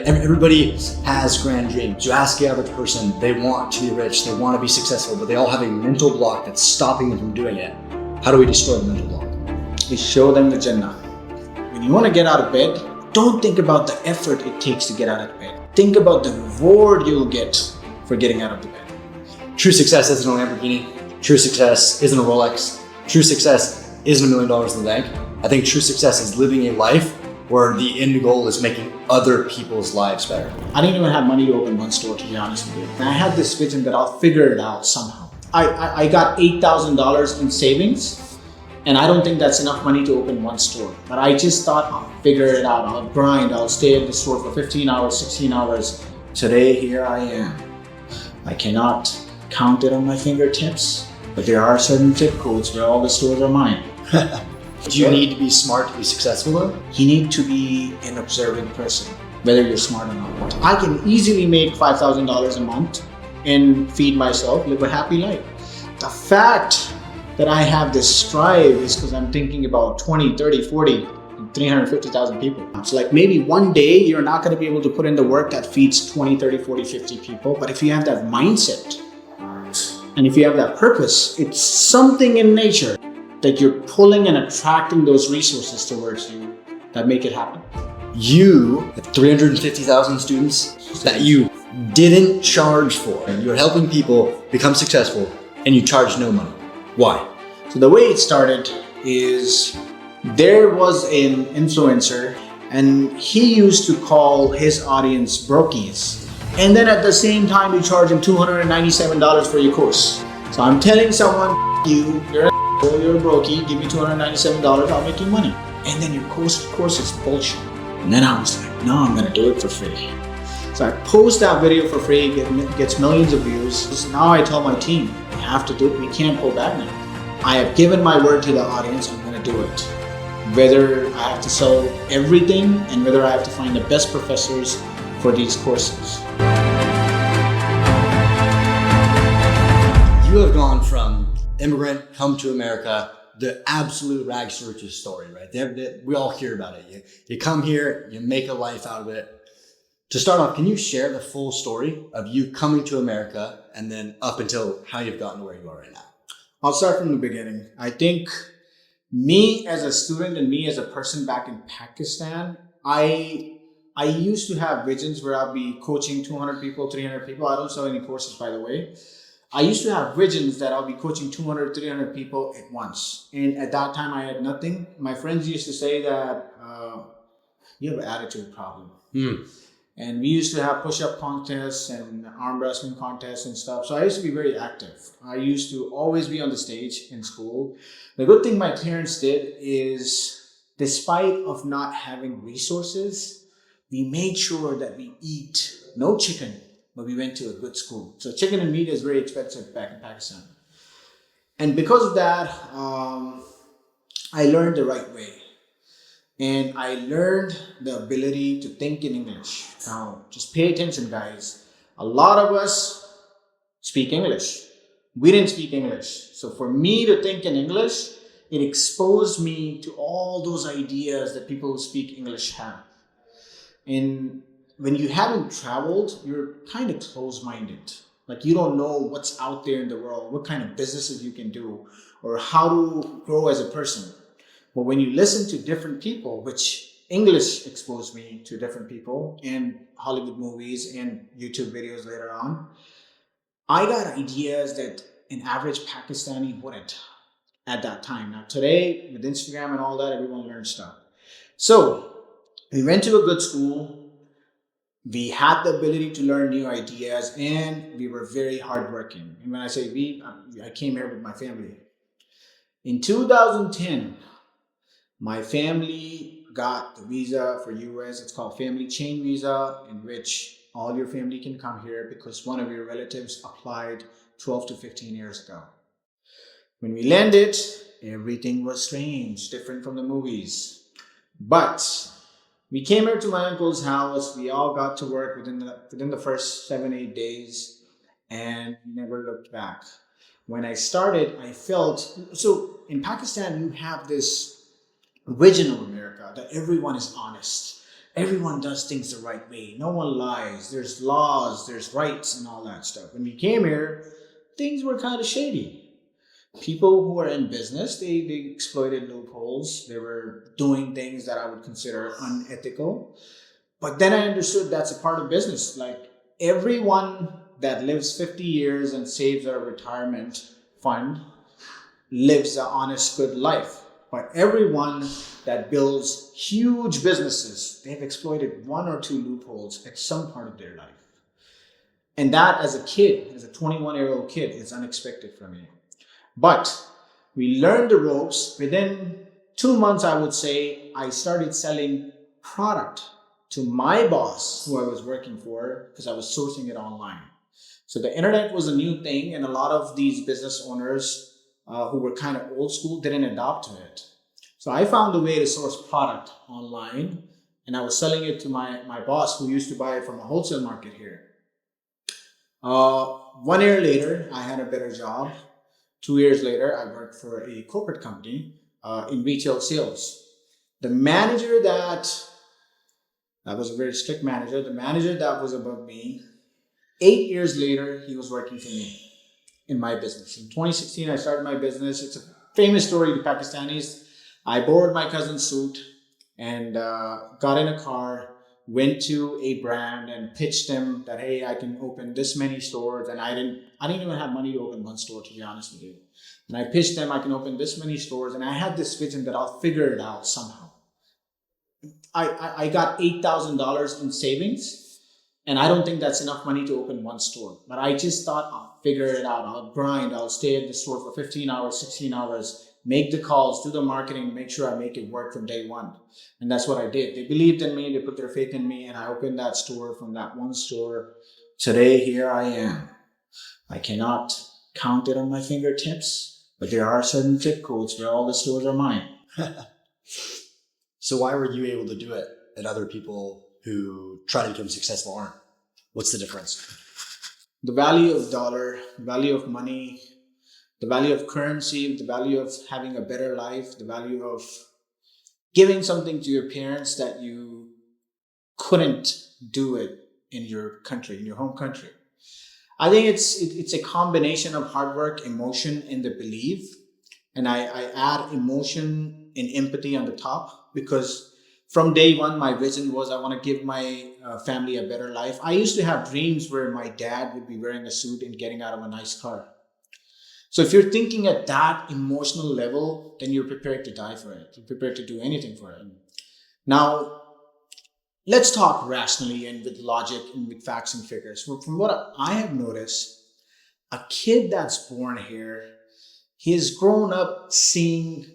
Everybody has grand dreams. You ask the average person, they want to be rich, they want to be successful, but they all have a mental block that's stopping them from doing it. How do we destroy the mental block? We show them the Jannah. When you want to get out of bed, don't think about the effort it takes to get out of bed. Think about the reward you'll get for getting out of the bed. True success isn't a Lamborghini. True success isn't a Rolex. True success isn't $1 million in the bank. I think true success is living a life where the end goal is making other people's lives better. I didn't even have money to open one store, to be honest with you. And I had this vision that I'll figure it out somehow. I got $8,000 in savings, and I don't think that's enough money to open one store. But I just thought I'll figure it out. I'll grind. I'll stay at the store for 15 hours, 16 hours. Today, here I am. I cannot count it on my fingertips, but there are certain zip codes where all the stores are mine. Do you need to be smart to be successful though? You need to be an observant person, whether you're smart or not. I can easily make $5,000 a month and feed myself, live a happy life. The fact that I have this strive is because I'm thinking about 20, 30, 40, and 350,000 people. It's like maybe one day you're not going to be able to put in the work that feeds 20, 30, 40, 50 people. But if you have that mindset and if you have that purpose, it's something in nature that you're pulling and attracting those resources towards you that make it happen. You have 350,000 students that you didn't charge for, and you're helping people become successful, and you charge no money. Why? So the way it started is there was an influencer, and he used to call his audience brokies. And then at the same time, you charge him $297 for your course. So I'm telling someone, you're a brokey, give me $297, I'll make you money. And then your course is bullshit. And then I was like, no, I'm gonna do it for free. So I post that video for free, it gets millions of views. So now I tell my team, we have to do it, we can't pull back now. I have given my word to the audience, I'm gonna do it. Whether I have to sell everything and whether I have to find the best professors for these courses. You have gone from immigrant, come to America, the absolute rags to riches story, right? We all hear about it. You come here, you make a life out of it. To start off, can you share the full story of you coming to America and then up until how you've gotten to where you are right now? I'll start from the beginning. I think me as a student and me as a person back in Pakistan, I used to have visions where I'll be coaching 200 people, 300 people. I don't sell any courses, by the way. I used to have visions that I'll be coaching 200, 300 people at once. And at that time, I had nothing. My friends used to say that you have an attitude problem. And we used to have push-up contests and arm wrestling contests and stuff. So I used to be very active. I used to always be on the stage in school. The good thing my parents did is, despite of not having resources, we made sure that we eat no chicken, but we went to a good school. So chicken and meat is very expensive back in Pakistan. And because of that, I learned the right way. And I learned the ability to think in English. Now, just pay attention, guys. A lot of us speak English. We didn't speak English. So for me to think in English, it exposed me to all those ideas that people who speak English have. And when you haven't traveled, you're kind of closed-minded. Like you don't know what's out there in the world, what kind of businesses you can do, or how to grow as a person. But when you listen to different people, which English exposed me to different people and Hollywood movies and YouTube videos later on, I got ideas that an average Pakistani wouldn't at that time. Now today, with Instagram and all that, everyone learns stuff. So we went to a good school. We had the ability to learn new ideas and we were very hardworking. And when I say we, I came here with my family. In 2010, my family got the visa for US. It's called family chain visa, in which all your family can come here because one of your relatives applied 12 to 15 years ago. When we landed, everything was strange, different from the movies. But we came here to my uncle's house. We all got to work within the first 7-8 days, and we never looked back. When I started, I felt, so in Pakistan, you have this vision of America that everyone is honest everyone does things the right way. No one lies. There's laws, there's rights, and all that stuff. When we came here, things were kind of shady. People who are in business, they exploited loopholes. They were doing things that I would consider unethical. But then I understood that's a part of business. Like everyone that lives 50 years and saves a retirement fund lives an honest, good life. But everyone that builds huge businesses, they've exploited one or two loopholes at some part of their life. And that, as a kid, as a 21-year-old kid, is unexpected for me. But we learned the ropes. Within 2 months, I would say, I started selling product to my boss, who I was working for, because I was sourcing it online. So the internet was a new thing, and a lot of these business owners who were kind of old school didn't adopt to it. So I found a way to source product online, and I was selling it to my boss, who used to buy it from a wholesale market here. 1 year later, I had a better job. 2 years later, I worked for a corporate company in retail sales. The manager that was a very strict manager, the manager that was above me, 8 years later, he was working for me in my business. In 2016, I started my business. It's a famous story to Pakistanis. I borrowed my cousin's suit and got in a car, went to a brand and pitched them that, hey, I can open this many stores. And I didn't even have money to open one store, to be honest with you. And I pitched them, I can open this many stores. And I had this vision that I'll figure it out somehow. I got $8,000 in savings, and I don't think that's enough money to open one store. But I just thought, I'll figure it out. I'll grind. I'll stay at the store for 15 hours, 16 hours, make the calls, do the marketing, make sure I make it work from day one. And that's what I did. They believed in me. They put their faith in me, and I opened that store. From that one store, today, here I am. I cannot count it on my fingertips, but there are certain zip codes where all the stores are mine. So why were you able to do it and other people who try to become successful aren't? What's the difference? The value of dollar, the value of money, the value of currency, the value of having a better life, the value of giving something to your parents that you couldn't do it in your country, in your home country. I think it's a combination of hard work, emotion, and the belief. And I add emotion and empathy on the top, because from day one, my vision was I want to give my family a better life. I used to have dreams where my dad would be wearing a suit and getting out of a nice car. So if you're thinking at that emotional level, then you're prepared to die for it. You're prepared to do anything for it. Now, let's talk rationally and with logic and with facts and figures. From what I have noticed, a kid that's born here, he has grown up seeing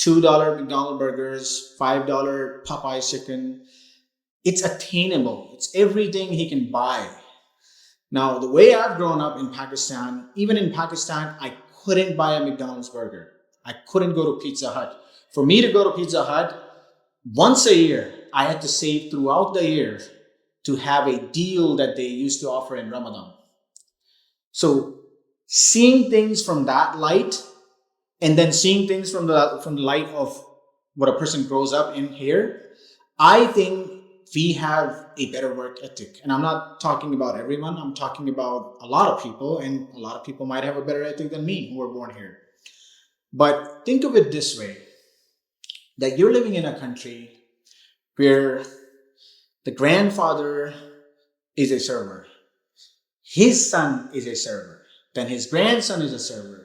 $2 McDonald's burgers, $5 Popeye chicken. It's attainable. It's everything he can buy. Now, the way I've grown up in Pakistan, even in Pakistan, I couldn't buy a McDonald's burger. I couldn't go to Pizza Hut. For me to go to Pizza Hut, once a year, I had to save throughout the year to have a deal that they used to offer in Ramadan. So seeing things from that light, and then seeing things from the light of what a person grows up in here, I think we have a better work ethic. And I'm not talking about everyone. I'm talking about a lot of people, and a lot of people might have a better ethic than me who were born here. But think of it this way, that you're living in a country where the grandfather is a server, his son is a server, then his grandson is a server,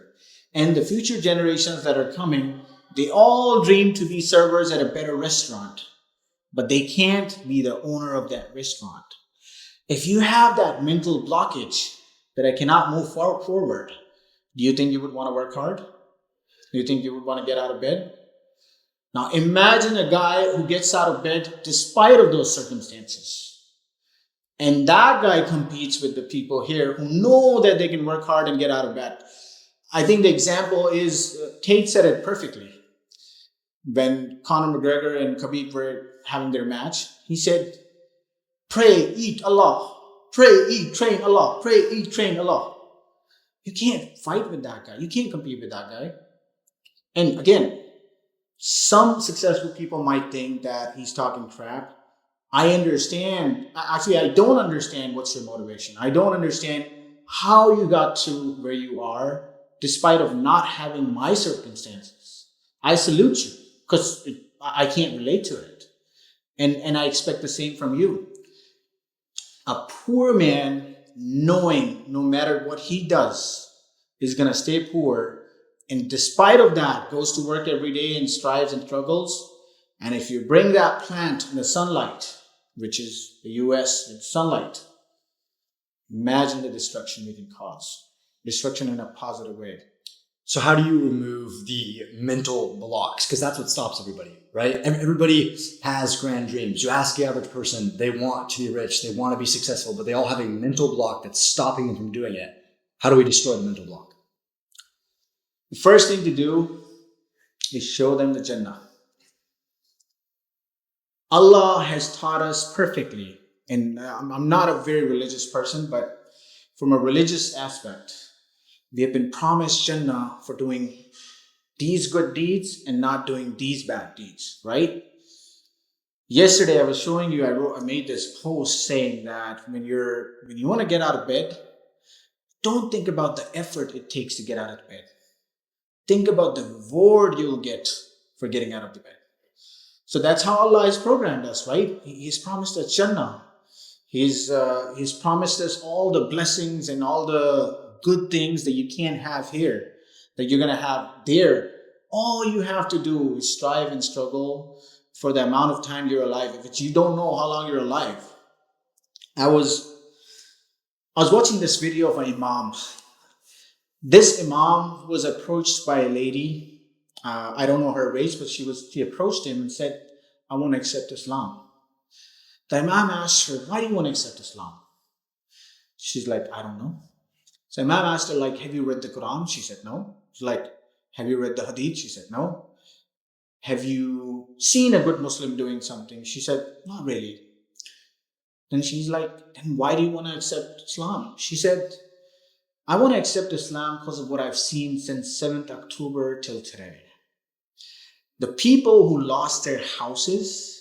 and the future generations that are coming, they all dream to be servers at a better restaurant, but they can't be the owner of that restaurant. If you have that mental blockage that I cannot move forward, do you think you would want to work hard? Do you think you would want to get out of bed? Now imagine a guy who gets out of bed despite of those circumstances. And that guy competes with the people here who know that they can work hard and get out of bed. I think the example is, Tate said it perfectly. When Conor McGregor and Khabib were having their match, he said, pray, eat Allah. Pray, eat, train Allah. Pray, eat, train Allah. You can't fight with that guy. You can't compete with that guy. And again, Some successful people might think that he's talking crap. I understand. Actually, I don't understand what's your motivation. I don't understand how you got to where you are despite of not having my circumstances. I salute you because I can't relate to it. And I expect the same from you. A poor man, knowing no matter what he does, is going to stay poor, and despite of that, goes to work every day and strives and struggles. And if you bring that plant in the sunlight, which is the US in sunlight, imagine the destruction we can cause. Destruction in a positive way. So how do you remove the mental blocks? Because that's what stops everybody, right? Everybody has grand dreams. You ask the average person, they want to be rich, they want to be successful, but they all have a mental block that's stopping them from doing it. How do we destroy the mental block? The first thing to do is show them the Jannah. Allah has taught us perfectly, and I'm not a very religious person, but from a religious aspect, we have been promised Jannah for doing these good deeds and not doing these bad deeds, right? Yesterday I was showing you, I made this post saying that when you want to get out of bed, don't think about the effort it takes to get out of bed. Think about the reward you'll get for getting out of the bed. So that's how Allah has programmed us, right? He's promised us Jannah. He's promised us all the blessings and all the good things that you can't have here, that you're going to have there. All you have to do is strive and struggle for the amount of time you're alive. If you don't know how long you're alive. I was watching this video of an imam. This imam was approached by a lady. I don't know her race, but she approached him and said, I want to accept Islam. The imam asked her, why do you want to accept Islam? She's like, I don't know. So imam asked her, like, have you read the Quran? She said, no. She's like, have you read the Hadith? She said, no. Have you seen a good Muslim doing something? She said, not really. Then she's like, then why do you want to accept Islam? She said, I want to accept Islam because of what I've seen since 7th October till today. The people who lost their houses,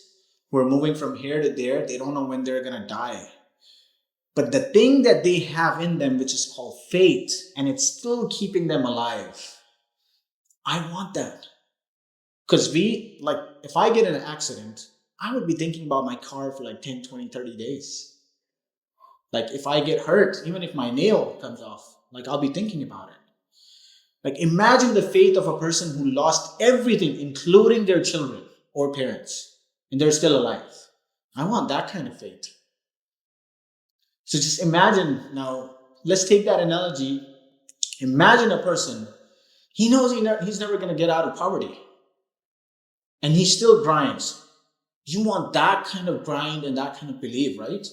who are moving from here to there, they don't know when they're going to die. But the thing that they have in them, which is called faith, and it's still keeping them alive, I want that. Because if I get in an accident, I would be thinking about my car for like 10, 20, 30 days. Like if I get hurt, even if my nail comes off, like I'll be thinking about it. Like imagine the faith of a person who lost everything, including their children or parents, and they're still alive. I want that kind of faith. So just imagine now, let's take that analogy. Imagine a person, he knows he's never going to get out of poverty, and he still grinds. You want that kind of grind and that kind of belief, right?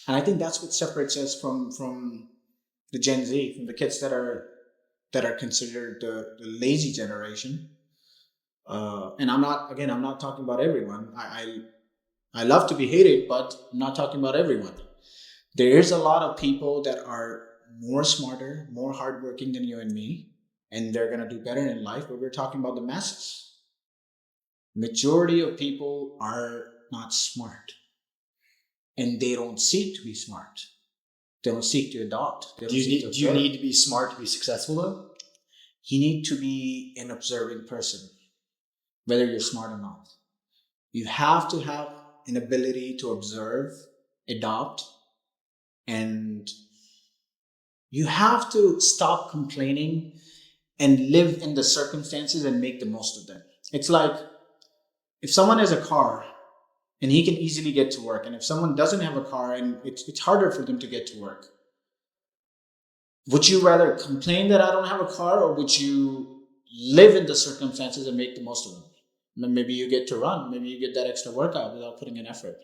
And I think that's what separates us from the Gen Z, from the kids that are considered the lazy generation. And I'm not talking about everyone. I love to be hated, but I'm not talking about everyone. There is a lot of people that are more smarter, more hardworking than you and me, and they're gonna do better in life. But we're talking about the masses. Majority of people are not smart, and they don't seek to be smart. They don't seek to adopt. Do you need to be smart to be successful though? You need to be an observing person, whether you're smart or not. You have to have an ability to observe, adopt, and you have to stop complaining and live in the circumstances and make the most of them. It's like if someone has a car and he can easily get to work, and if someone doesn't have a car and it's harder for them to get to work, would you rather complain that I don't have a car, or would you live in the circumstances and make the most of them? Maybe you get to run. Maybe you get that extra workout without putting in effort.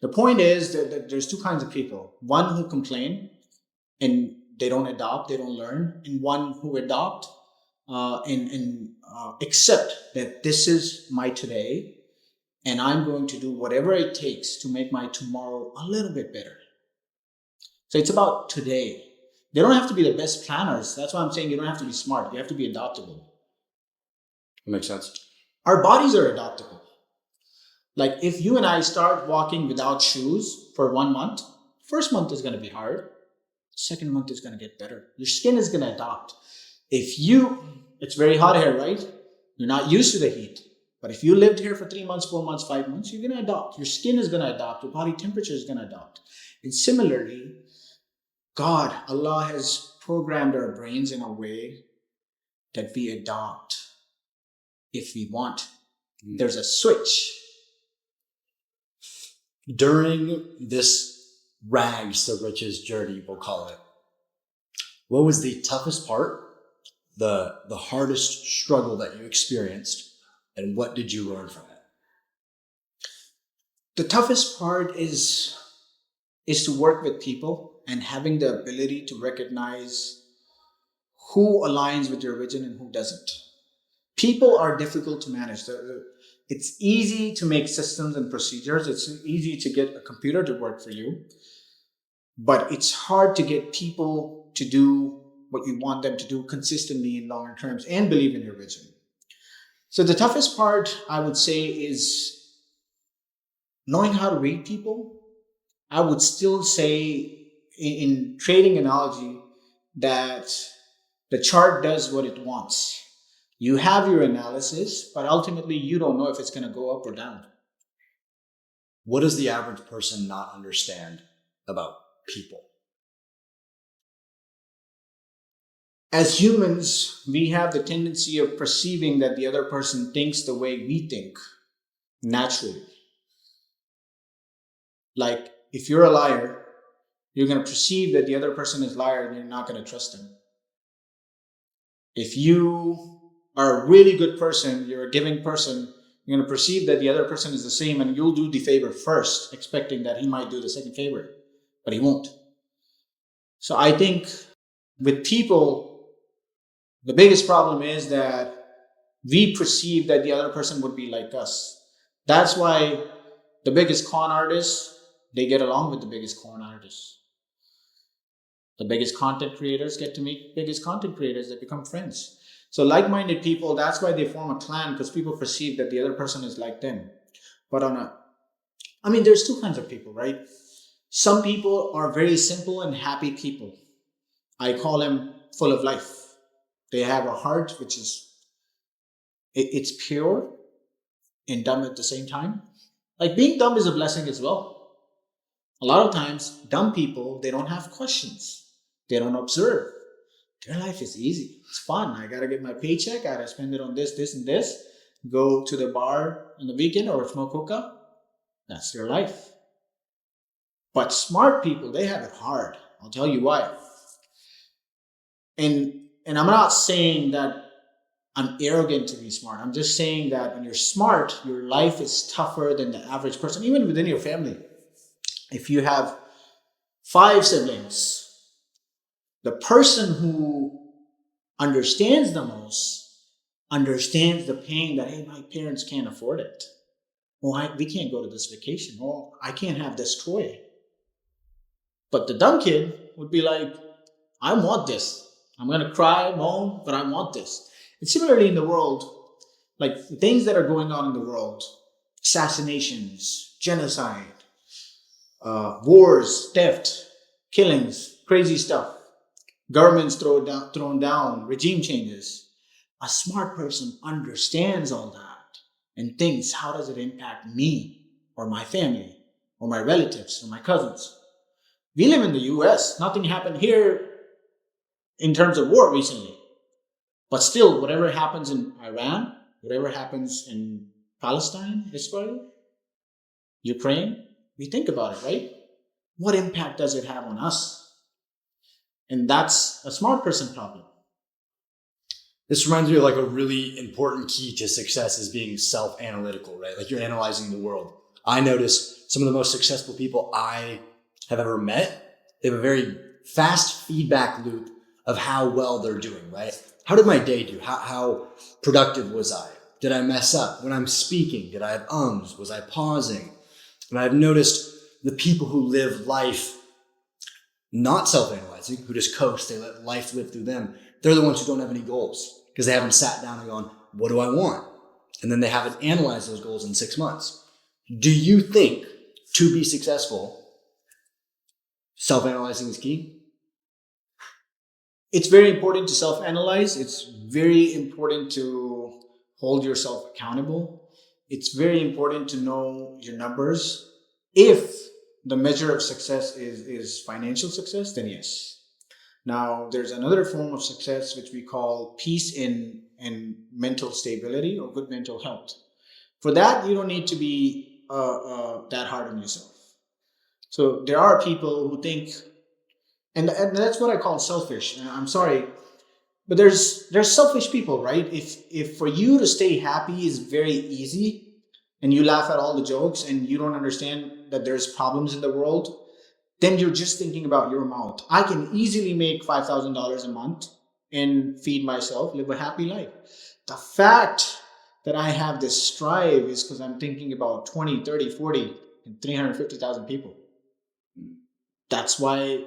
The point is that there's two kinds of people. One who complain and they don't adopt, they don't learn. And one who adopt and accept that this is my today, and I'm going to do whatever it takes to make my tomorrow a little bit better. So it's about today. They don't have to be the best planners. That's why I'm saying you don't have to be smart. You have to be adaptable. Makes sense. Our bodies are adaptable. Like if you and I start walking without shoes for 1 month, first month is going to be hard. Second month is going to get better. Your skin is going to adapt. It's very hot here, right? You're not used to the heat. But if you lived here for 3 months, 4 months, 5 months, you're going to adapt. Your skin is going to adapt. Your body temperature is going to adapt. And similarly, Allah has programmed our brains in a way that we adopt if we want. There's a switch. During this rags to riches journey, we'll call it, what was the toughest part, the hardest struggle that you experienced, and what did you learn from it? The toughest part is to work with people and having the ability to recognize who aligns with your vision and who doesn't. People are difficult to manage. It's easy to make systems and procedures. It's easy to get a computer to work for you. But it's hard to get people to do what you want them to do consistently in longer terms and believe in your vision. So the toughest part, I would say, is knowing how to read people. I would still say, in trading analogy, that the chart does what it wants. You have your analysis, but ultimately you don't know if it's going to go up or down. What does the average person not understand about people? As humans, we have the tendency of perceiving that the other person thinks the way we think naturally. Like, if you're a liar, you're going to perceive that the other person is a liar and you're not going to trust them. If you are a really good person, you're a giving person, you're going to perceive that the other person is the same and you'll do the favor first, expecting that he might do the second favor, but he won't. So I think with people, the biggest problem is that we perceive that the other person would be like us. That's why the biggest con artists, they get along with the biggest con artists. The biggest content creators get to meet biggest content creators that become friends. So like-minded people, that's why they form a clan, because people perceive that the other person is like them. But there's two kinds of people, right? Some people are very simple and happy people. I call them full of life. They have a heart which is, it's pure and dumb at the same time. Like being dumb is a blessing as well. A lot of times, dumb people, they don't have questions. They don't observe. Their life is easy. It's fun. I got to get my paycheck. I got to spend it on this, this, and this. Go to the bar on the weekend or smoke hookah. That's their life. But smart people, they have it hard. I'll tell you why. And I'm not saying that I'm arrogant to be smart. I'm just saying that when you're smart, your life is tougher than the average person, even within your family. If you have 5 siblings, the person who understands the most understands the pain that, hey, my parents can't afford it. Oh, we can't go to this vacation. Oh, I can't have this toy. But the dumb kid would be like, I want this. I'm going to cry, moan, but I want this. And similarly in the world, like the things that are going on in the world, assassinations, genocide, wars, theft, killings, crazy stuff, governments thrown down, regime changes. A smart person understands all that and thinks, how does it impact me or my family or my relatives or my cousins? We live in the US. Nothing happened here in terms of war recently. But still, whatever happens in Iran, whatever happens in Palestine, Israel, Ukraine, we think about it, right? What impact does it have on us? And that's a smart person problem. This reminds me of like a really important key to success is being self-analytical, right? Like you're analyzing the world. I notice some of the most successful people I have ever met, they have a very fast feedback loop of how well they're doing, right? How did my day do? How productive was I? Did I mess up? When I'm speaking, did I have ums? Was I pausing? And I've noticed the people who live life not self-analyzing, who just coast, they let life live through them, they're the ones who don't have any goals because they haven't sat down and gone, what do I want? And then they haven't analyzed those goals in 6 months. Do you think to be successful, self-analyzing is key? It's very important to self-analyze. It's very important to hold yourself accountable. It's very important to know your numbers. If the measure of success is financial success, then yes. Now, there's another form of success which we call peace and mental stability or good mental health. For that, you don't need to be that hard on yourself. So there are people who think, and that's what I call selfish. And I'm sorry, but there's selfish people, right? If for you to stay happy is very easy, and you laugh at all the jokes, and you don't understand that there's problems in the world, then you're just thinking about your mouth. I can easily make $5,000 a month and feed myself, live a happy life. The fact that I have this strive is because I'm thinking about 20, 30, 40, and 350,000 people. That's why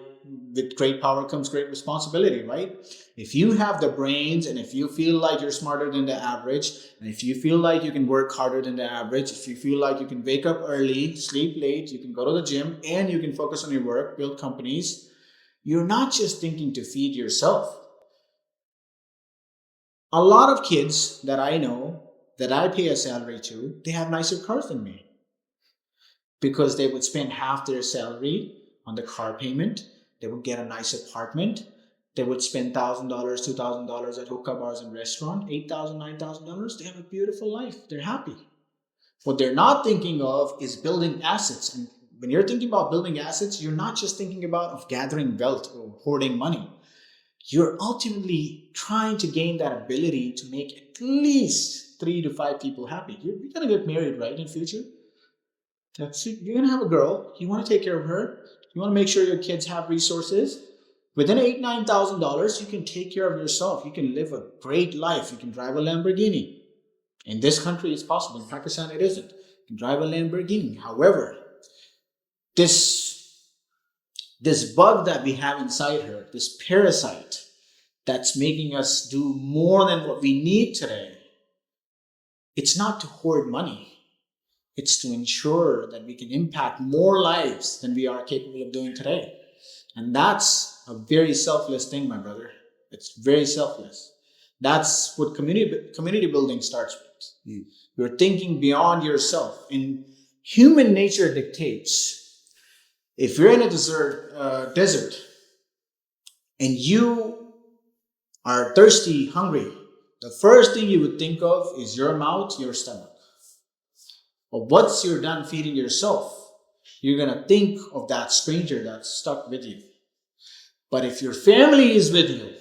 with great power comes great responsibility, right? If you have the brains and if you feel like you're smarter than the average, and if you feel like you can work harder than the average, if you feel like you can wake up early, sleep late, you can go to the gym, and you can focus on your work, build companies, you're not just thinking to feed yourself. A lot of kids that I know, that I pay a salary to, they have nicer cars than me because they would spend half their salary on the car payment. They would get a nice apartment. They would spend $1,000, $2,000 at hookah bars and restaurant, $8,000, $9,000. They have a beautiful life. They're happy. What they're not thinking of is building assets. And when you're thinking about building assets, you're not just thinking about of gathering wealth or hoarding money. You're ultimately trying to gain that ability to make at least 3 to 5 people happy. You're going to get married, right, in the future? That's it. You're going to have a girl. You want to take care of her. You want to make sure your kids have resources. Within $8,000, $9,000, you can take care of yourself. You can live a great life. You can drive a Lamborghini. In this country, it's possible. In Pakistan, it isn't. You can drive a Lamborghini. However, this bug that we have inside her, this parasite that's making us do more than what we need today, it's not to hoard money. It's to ensure that we can impact more lives than we are capable of doing today. And that's a very selfless thing, my brother. It's very selfless. That's what community building starts with. You're thinking beyond yourself. And human nature dictates, if you're in a desert and you are thirsty, hungry, the first thing you would think of is your mouth, your stomach. But once you're done feeding yourself, you're going to think of that stranger that's stuck with you. But if your family is with you,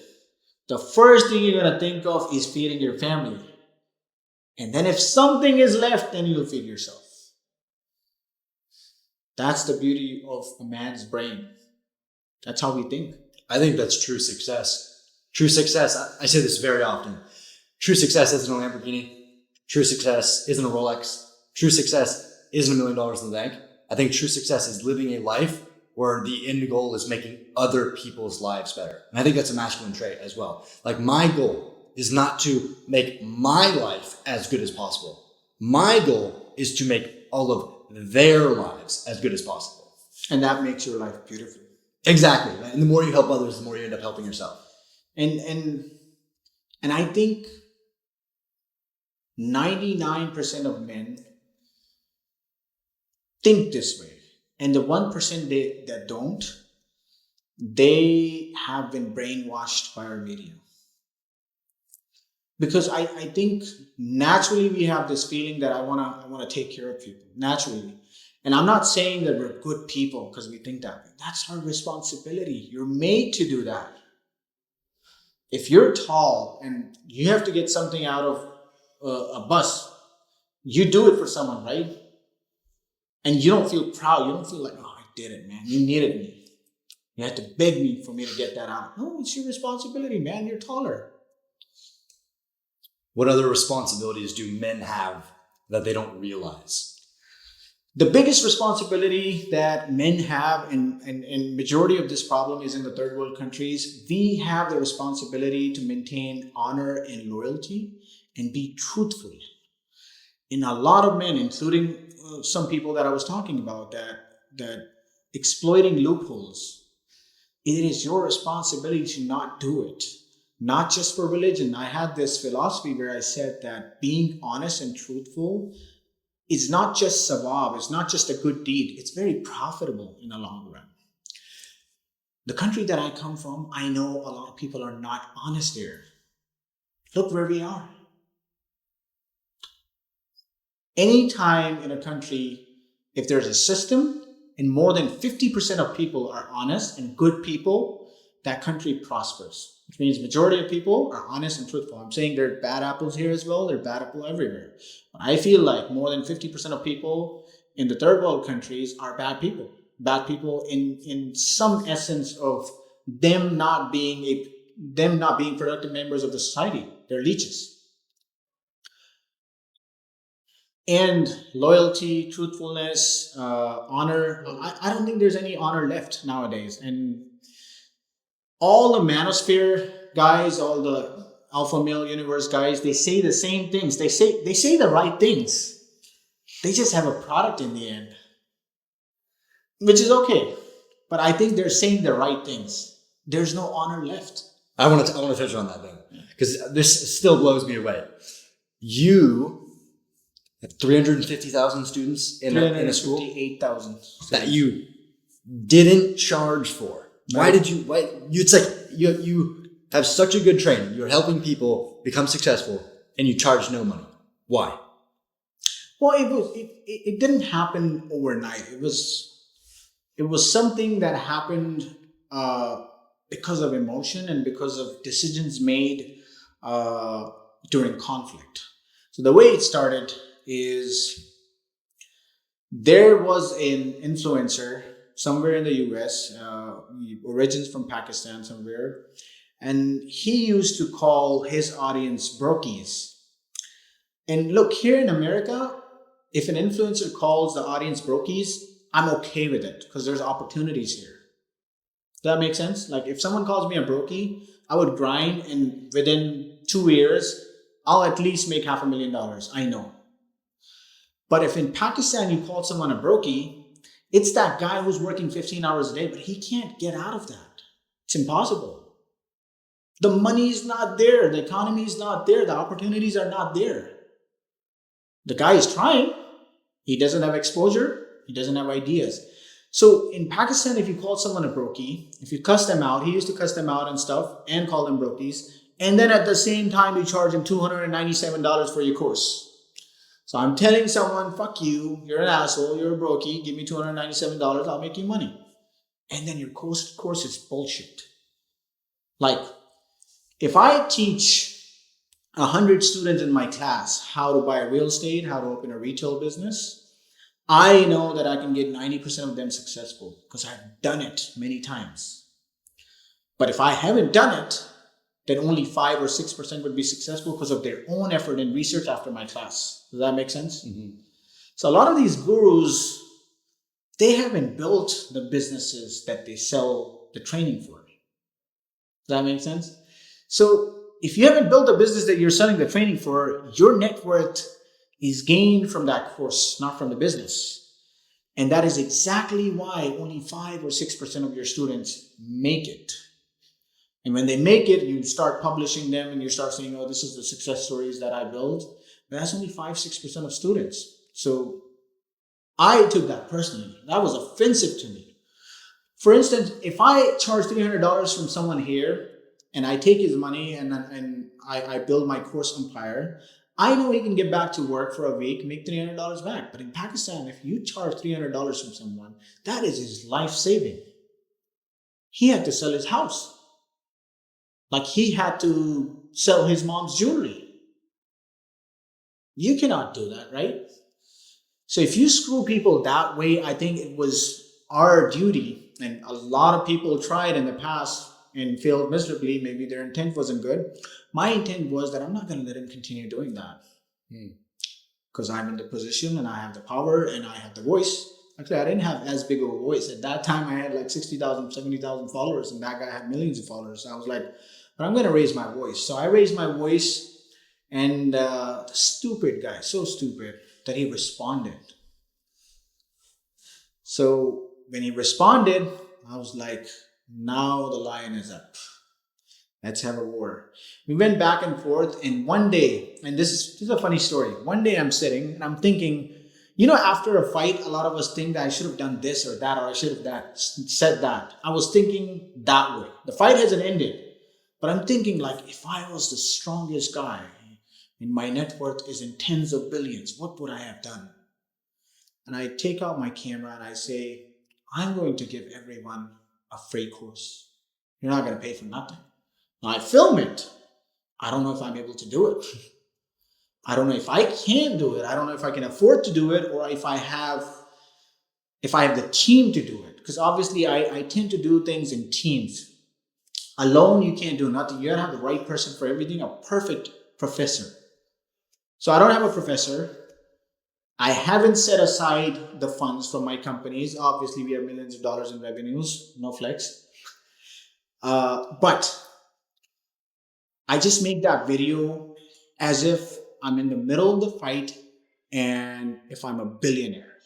the first thing you're going to think of is feeding your family. And then if something is left, then you'll feed yourself. That's the beauty of a man's brain. That's how we think. I think that's true success. True success, I say this very often. True success isn't a Lamborghini. True success isn't a Rolex. True success isn't $1 million in the bank. I think true success is living a life where the end goal is making other people's lives better. And I think that's a masculine trait as well. Like, my goal is not to make my life as good as possible. My goal is to make all of their lives as good as possible. And that makes your life beautiful. Exactly. And the more you help others, the more you end up helping yourself. And I think 99% of men think this way. And the 1% that don't, they have been brainwashed by our media. Because I think naturally we have this feeling that I wanna take care of people. Naturally. And I'm not saying that we're good people because we think that way. That's our responsibility. You're made to do that. If you're tall and you have to get something out of a bus, you do it for someone, right? And you don't feel proud. You don't feel like, oh, I did it, man. You needed me. You had to beg me for me to get that out. No, it's your responsibility, man. You're taller. What other responsibilities do men have that they don't realize? The biggest responsibility that men have, and majority of this problem is in the third world countries, we have the responsibility to maintain honor and loyalty and be truthful. In a lot of men, including some people that I was talking about, that exploiting loopholes, it is your responsibility to not do it. Not just for religion. I had this philosophy where I said that being honest and truthful is not just sawab, it's not just a good deed, it's very profitable in the long run. The country that I come from, I know a lot of people are not honest there. Look where we are. Anytime in a country, if there's a system and more than 50% of people are honest and good people, that country prospers. Which means majority of people are honest and truthful. I'm saying there are bad apples here as well. There are bad apples everywhere. But I feel like more than 50% of people in the third world countries are bad people. Bad people in some essence of them not being productive members of the society. They're leeches. And loyalty, truthfulness, honor. I don't think there's any honor left nowadays. And all the manosphere guys, all the alpha male universe guys, they say the same things. They say the right things. They just have a product in the end, which is okay. But I think they're saying the right things. There's no honor left. I want to touch on that though, because this still blows me away. You have 350,000 students in a school, 358,000 that you didn't charge for. Why did you? Why it's like you have such a good training. You're helping people become successful, and you charge no money. Why? Well, it didn't happen overnight. It was something that happened because of emotion and because of decisions made during conflict. So the way it started is there was an influencer somewhere in the US, origins from Pakistan somewhere, and he used to call his audience brokies. And look, here in America, if an influencer calls the audience brokies, I'm okay with it because there's opportunities here. Does that make sense? Like if someone calls me a brokey, I would grind and within 2 years, I'll at least make $500,000. I know. But if in Pakistan you call someone a brokey, it's that guy who's working 15 hours a day, but he can't get out of that. It's impossible. The money is not there. The economy is not there. The opportunities are not there. The guy is trying. He doesn't have exposure. He doesn't have ideas. So in Pakistan, if you call someone a brokey, if you cuss them out, he used to cuss them out and stuff and call them brokies. And then at the same time, you charge him $297 for your course. So I'm telling someone, fuck you, you're an asshole, you're a brokey, give me $297, I'll make you money. And then your course is bullshit. Like, if I teach 100 students in my class how to buy real estate, how to open a retail business, I know that I can get 90% of them successful because I've done it many times. But if I haven't done it, then only 5 or 6% would be successful because of their own effort and research after my class. Does that make sense? Mm-hmm. So a lot of these gurus, they haven't built the businesses that they sell the training for. Does that make sense? So if you haven't built a business that you're selling the training for, your net worth is gained from that course, not from the business. And that is exactly why only 5 or 6% of your students make it. And when they make it, you start publishing them and you start saying, oh, this is the success stories that I built. But that's only 5-6% of students. So I took that personally. That was offensive to me. For instance, if I charge $300 from someone here and I take his money and I build my course empire, I know he can get back to work for a week, make $300 back. But in Pakistan, if you charge $300 from someone, that is his life saving. He had to sell his house. Like he had to sell his mom's jewelry. You cannot do that, right? So if you screw people that way, I think it was our duty, and a lot of people tried in the past and failed miserably. Maybe their intent wasn't good. My intent was that I'm not going to let him continue doing that. Because I'm in the position and I have the power and I have the voice. Actually, I didn't have as big of a voice. At that time, I had like 60,000, 70,000 followers, and that guy had millions of followers. So I was like, but I'm going to raise my voice. So I raised my voice, And the stupid guy, so stupid that he responded. So when he responded, I was like, now the lion is up. Let's have a war. We went back and forth, and one day, and this is a funny story. One day I'm sitting and I'm thinking, after a fight, a lot of us think that I should have done this or that, or I should have said that. I was thinking that way. The fight hasn't ended, but I'm thinking like, if I was the strongest guy and my net worth is in tens of billions, what would I have done? And I take out my camera and I say, I'm going to give everyone a free course. You're not going to pay for nothing. I film it. I don't know if I'm able to do it. I don't know if I can do it. I don't know if I can afford to do it, or if I have the team to do it. Because obviously I tend to do things in teams. Alone, you can't do nothing. You gotta have the right person for everything, a perfect professor. So I don't have a professor. I haven't set aside the funds from my companies. Obviously, we have millions of dollars in revenues. No flex. But I just make that video as if I'm in the middle of the fight and if I'm a billionaire.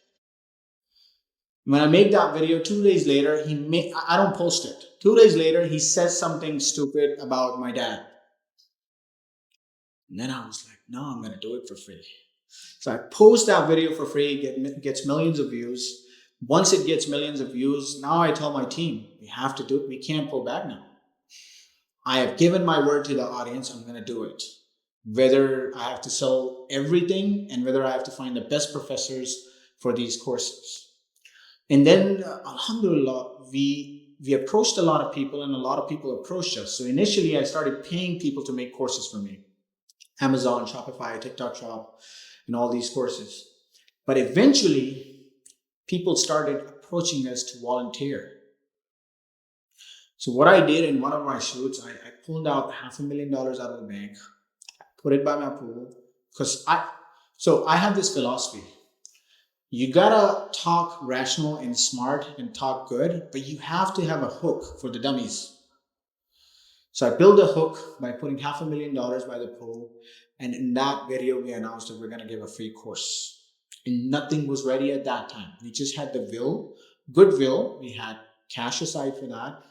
When I make that video, 2 days later, I don't post it. 2 days later, he says something stupid about my dad. And then I was like, no, I'm going to do it for free. So I post that video for free, gets millions of views. Once it gets millions of views, now I tell my team, we have to do it. We can't pull back now. I have given my word to the audience, I'm going to do it. Whether I have to sell everything and whether I have to find the best professors for these courses. And then, alhamdulillah, we approached a lot of people and a lot of people approached us. So initially, I started paying people to make courses for me. Amazon, Shopify, TikTok Shop, and all these courses. But eventually, people started approaching us to volunteer. So what I did in one of my shoots, I pulled out $500,000 out of the bank, put it by my pool, because I have this philosophy. You gotta talk rational and smart and talk good, but you have to have a hook for the dummies. So I built a hook by putting $500,000 by the pool, and in that video we announced that we're gonna give a free course. And nothing was ready at that time. We just had the goodwill. We had cash aside for that.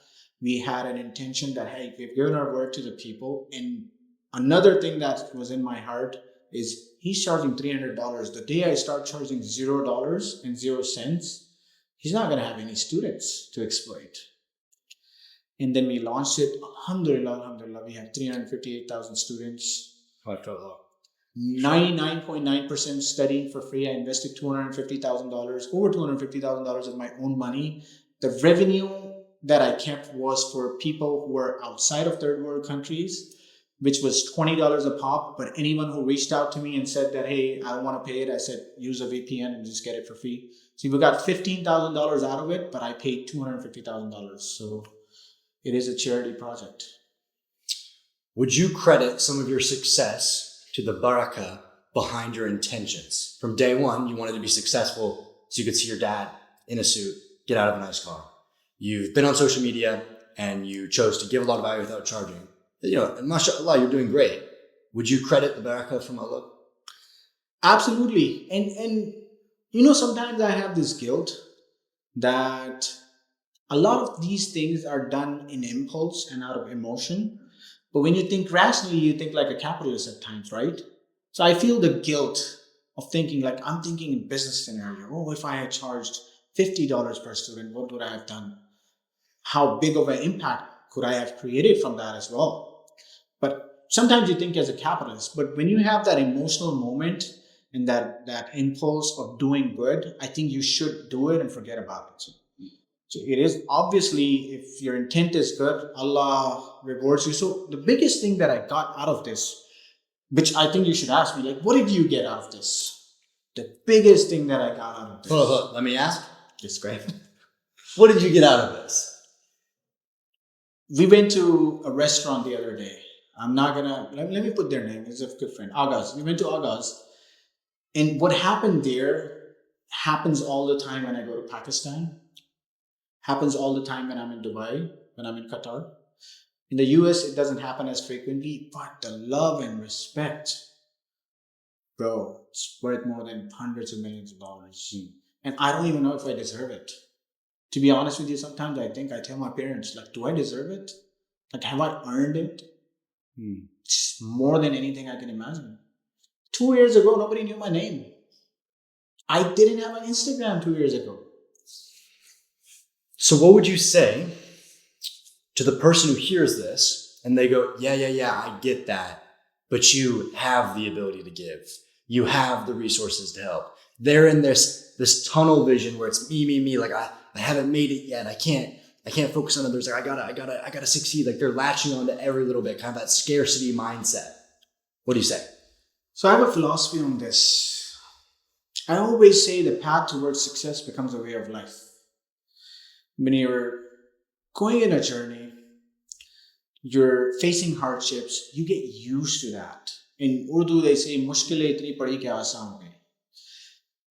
We had an intention that, hey, we've given our word to the people. And another thing that was in my heart is he's charging $300. The day I start charging $0 and 0 cents, he's not going to have any students to exploit. And then we launched it. Alhamdulillah, we have 358,000 students. 99.9% studying for free. I invested $250,000, over $250,000 of my own money. The revenue that I kept was for people who were outside of third world countries, which was $20 a pop. But anyone who reached out to me and said that, hey, I don't want to pay it, I said, use a VPN and just get it for free. So we got $15,000 out of it, but I paid $250,000. So it is a charity project. Would you credit some of your success to the barakah behind your intentions? From day one, you wanted to be successful so you could see your dad in a suit, get out of a nice car. You've been on social media and you chose to give a lot of value without charging. And mashallah, you're doing great. Would you credit the barakah from Allah? Absolutely. And sometimes I have this guilt that a lot of these things are done in impulse and out of emotion. But when you think rationally, you think like a capitalist at times, right? So I feel the guilt of thinking like I'm thinking in business scenario. Oh, if I had charged $50 per student, what would I have done? How big of an impact could I have created from that as well? But sometimes you think as a capitalist, but when you have that emotional moment and that impulse of doing good, I think you should do it and forget about it. So it is obviously, if your intent is good, Allah rewards you. So the biggest thing that I got out of this, which I think you should ask me, like, what did you get out of this? The biggest thing that I got out of this. Let me ask. Describe. What did you get out of this? We went to a restaurant the other day. I'm not gonna, let me put their name. It's a good friend. Agaz. We went to Agaz. And what happened there happens all the time when I go to Pakistan. Happens all the time when I'm in Dubai, when I'm in Qatar. In the US, it doesn't happen as frequently, but the love and respect, bro, it's worth more than hundreds of millions of dollars. And I don't even know if I deserve it. To be honest with you, sometimes I tell my parents, like, do I deserve it? Like, have I earned it? It's more than anything I can imagine. 2 years ago, nobody knew my name. I didn't have an Instagram 2 years ago. So what would you say to the person who hears this and they go, yeah, I get that, but you have the ability to give. You have the resources to help. They're in this tunnel vision where it's me, like I haven't made it yet. I can't focus on others. Like I gotta succeed. Like they're latching onto every little bit, kind of that scarcity mindset. What do you say? So I have a philosophy on this. I always say the path towards success becomes a way of life. When you're going in a journey, you're facing hardships, you get used to that. In Urdu, they say, "Mushkile itni padi ke aasan ho gayi."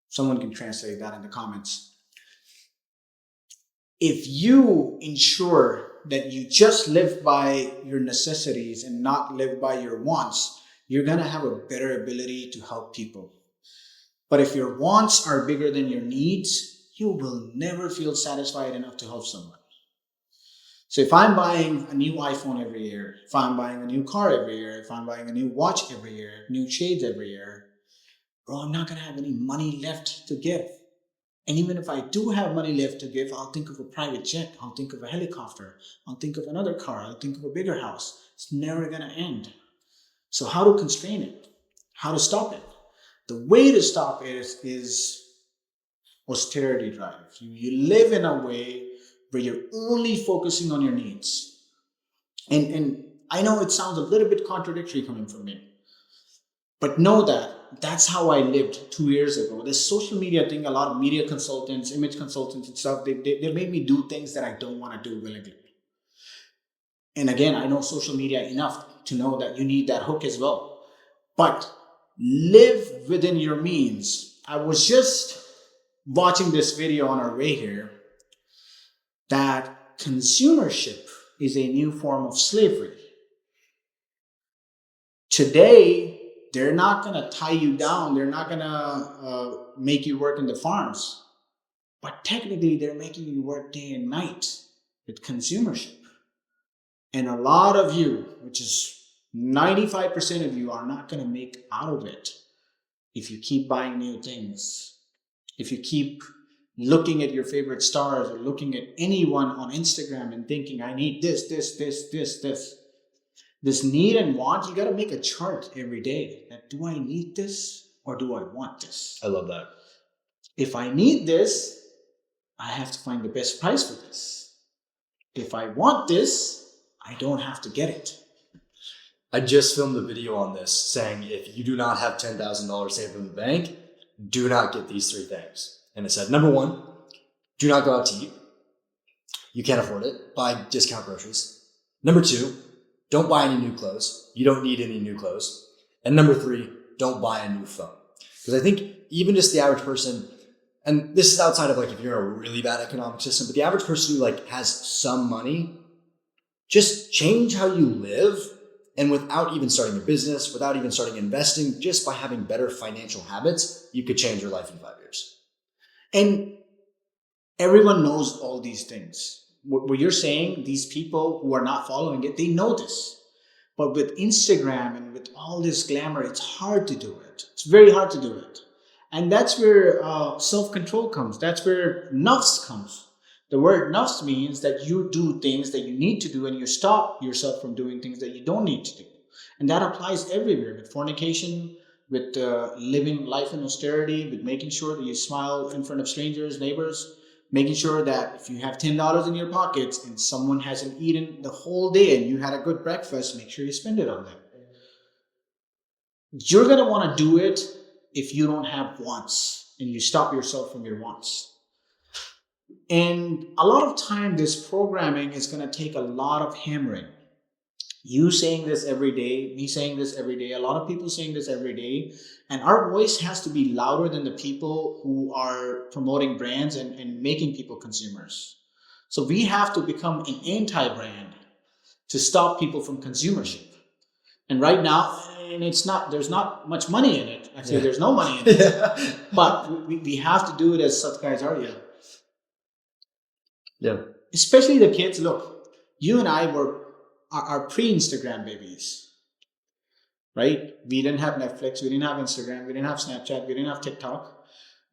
Someone can translate that in the comments. If you ensure that you just live by your necessities and not live by your wants, you're going to have a better ability to help people. But if your wants are bigger than your needs, you will never feel satisfied enough to help someone. So if I'm buying a new iPhone every year, if I'm buying a new car every year, if I'm buying a new watch every year, new shades every year, bro, I'm not going to have any money left to give. And even if I do have money left to give, I'll think of a private jet, I'll think of a helicopter, I'll think of another car, I'll think of a bigger house. It's never going to end. So how to constrain it? How to stop it? The way to stop it is austerity drive. You live in a way where you're only focusing on your needs. And I know it sounds a little bit contradictory coming from me, but know that that's how I lived 2 years ago. This social media thing, a lot of media consultants, image consultants and stuff, they made me do things that I don't want to do willingly. And again, I know social media enough to know that you need that hook as well. But live within your means. I was just watching this video on our way here that consumership is a new form of slavery. Today, they're not going to tie you down. They're not going to make you work in the farms. But technically, they're making you work day and night with consumership. And a lot of you, which is 95% of you, are not going to make out of it if you keep buying new things. If you keep looking at your favorite stars or looking at anyone on Instagram and thinking, I need this. This need and want, you got to make a chart every day. That, do I need this or do I want this? I love that. If I need this, I have to find the best price for this. If I want this, I don't have to get it. I just filmed a video on this saying if you do not have $10,000 saved in the bank, do not get these 3 things. And it said, number 1, do not go out to eat. You can't afford it. Buy discount groceries. Number 2, don't buy any new clothes. You don't need any new clothes. And number 3, don't buy a new phone. Because I think even just the average person, and this is outside of like if you're in a really bad economic system, but the average person who like has some money, just change how you live. And without even starting a business, without even starting investing, just by having better financial habits, you could change your life in 5 years. And everyone knows all these things. What you're saying, these people who are not following it, they know this. But with Instagram and with all this glamour, it's hard to do it. It's very hard to do it. And that's where self-control comes. That's where nafs comes. The word nafs means that you do things that you need to do and you stop yourself from doing things that you don't need to do. And that applies everywhere, with fornication, with living life in austerity, with making sure that you smile in front of strangers, neighbors, making sure that if you have $10 in your pockets and someone hasn't eaten the whole day and you had a good breakfast, make sure you spend it on them. You're going to want to do it if you don't have wants and you stop yourself from your wants. And a lot of time, this programming is going to take a lot of hammering. You saying this every day, me saying this every day, a lot of people saying this every day. And our voice has to be louder than the people who are promoting brands and making people consumers. So we have to become an anti-brand. to stop people from consumership. And right now, and there's not much money in it. Actually, there's no money in it. Yeah. But we have to do it as such guys are. Yeah. Especially the kids. Look, you and I are pre-Instagram babies, right? We didn't have Netflix, we didn't have Instagram, we didn't have Snapchat, we didn't have TikTok.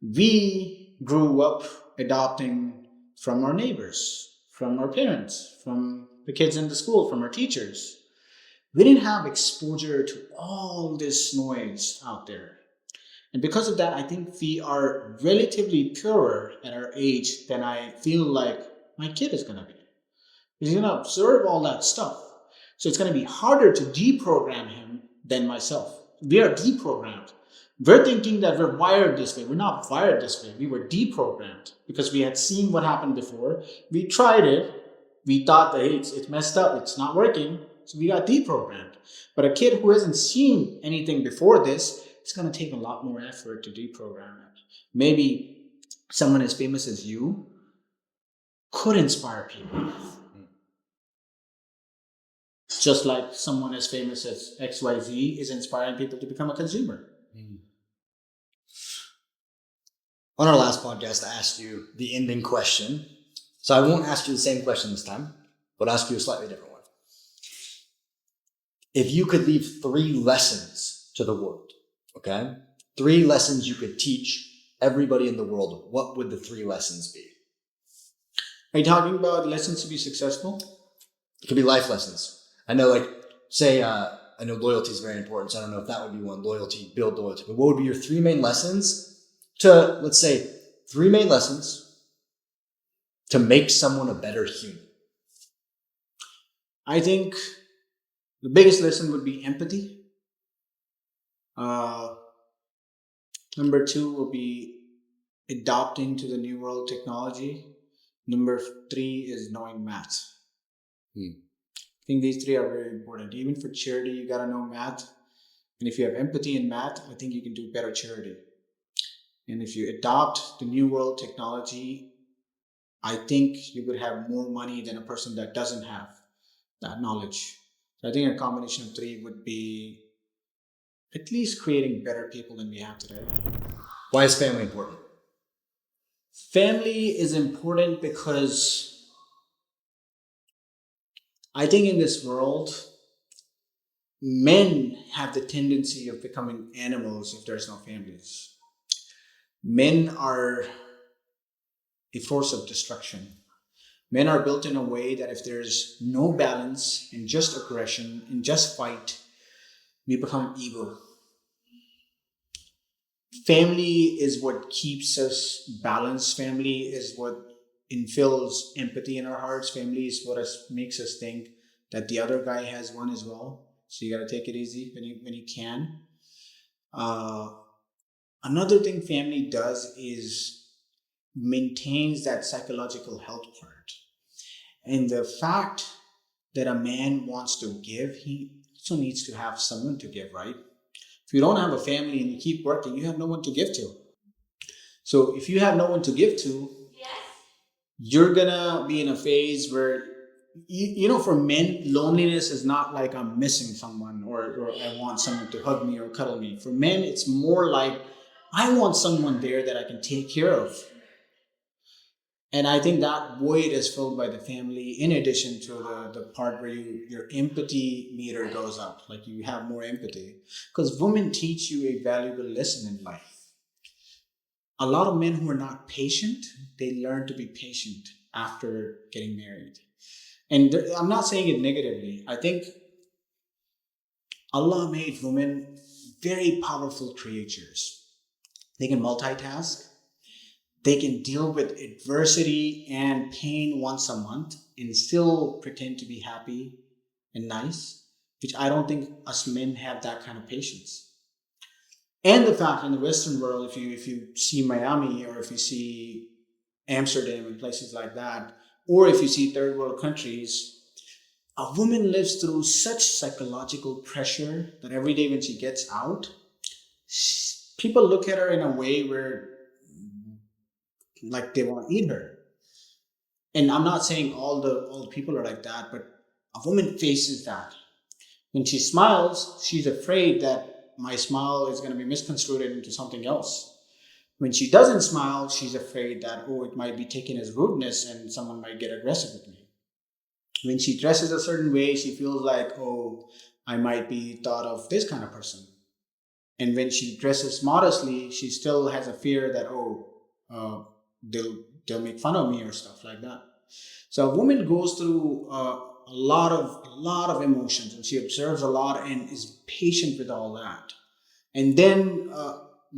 We grew up adopting from our neighbors, from our parents, from the kids in the school, from our teachers. We didn't have exposure to all this noise out there. And because of that, I think we are relatively purer at our age than I feel like my kid is going to be. He's going to absorb all that stuff. So it's going to be harder to deprogram him than myself. We are deprogrammed. We're thinking that we're wired this way. We're not wired this way. We were deprogrammed because we had seen what happened before. We tried it. We thought that, hey, it's messed up. It's not working. So we got deprogrammed. But a kid who hasn't seen anything before this, it's going to take a lot more effort to deprogram it. Maybe someone as famous as you could inspire people. Just like someone as famous as XYZ is inspiring people to become a consumer. On our last podcast, I asked you the ending question. So I won't ask you the same question this time, but ask you a slightly different one. If you could leave 3 lessons to the world, okay? 3 lessons you could teach everybody in the world, what would the 3 lessons be? Are you talking about lessons to be successful? It could be life lessons. I know, like, say, I know loyalty is very important, so I don't know if that would be one. Loyalty, build loyalty. But what would be your 3 main lessons to, let's say, 3 main lessons to make someone a better human? I think the biggest lesson would be empathy. Number 2 will be adopting to the new world technology. Number 3 is knowing math. I think these 3 are very important. Even for charity, you got to know math. And if you have empathy in math, I think you can do better charity. And if you adopt the new world technology, I think you would have more money than a person that doesn't have that knowledge. So I think a combination of 3 would be at least creating better people than we have today. Why is family important? Family is important because I think in this world, men have the tendency of becoming animals if there's no families. Men are a force of destruction. Men are built in a way that if there's no balance and just aggression and just fight, we become evil. Family is what keeps us balanced. Family is what infills empathy in our hearts. Family is what makes us think that the other guy has one as well. So you got to take it easy when you can. Another thing family does is maintains that psychological health part. And the fact that a man wants to give, he also needs to have someone to give, right? If you don't have a family and you keep working, you have no one to give to. So if you have no one to give to, you're gonna be in a phase where, for men, loneliness is not like I'm missing someone or I want someone to hug me or cuddle me. For men, it's more like I want someone there that I can take care of. And I think that void is filled by the family, in addition to the part where your empathy meter goes up, like you have more empathy. Because women teach you a valuable lesson in life. A lot of men who are not patient, they learn to be patient after getting married. And I'm not saying it negatively. I think Allah made women very powerful creatures. They can multitask. They can deal with adversity and pain once a month and still pretend to be happy and nice, which I don't think us men have that kind of patience. And the fact in the Western world, if you see Miami or if you see Amsterdam and places like that, or if you see third world countries, a woman lives through such psychological pressure that every day when she gets out, people look at her in a way where like they want to eat her. And I'm not saying all the people are like that, but A woman faces that. When she smiles, she's afraid that my smile is going to be misconstrued into something else. When she doesn't smile, she's afraid that, oh, it might be taken as rudeness and someone might get aggressive with me. When she dresses a certain way, she feels like, oh, I might be thought of this kind of person. And when she dresses modestly, she still has a fear that, oh, uh, they'll make fun of me or stuff like that. So a woman goes through a lot of emotions, and she observes a lot and is patient with all that, and then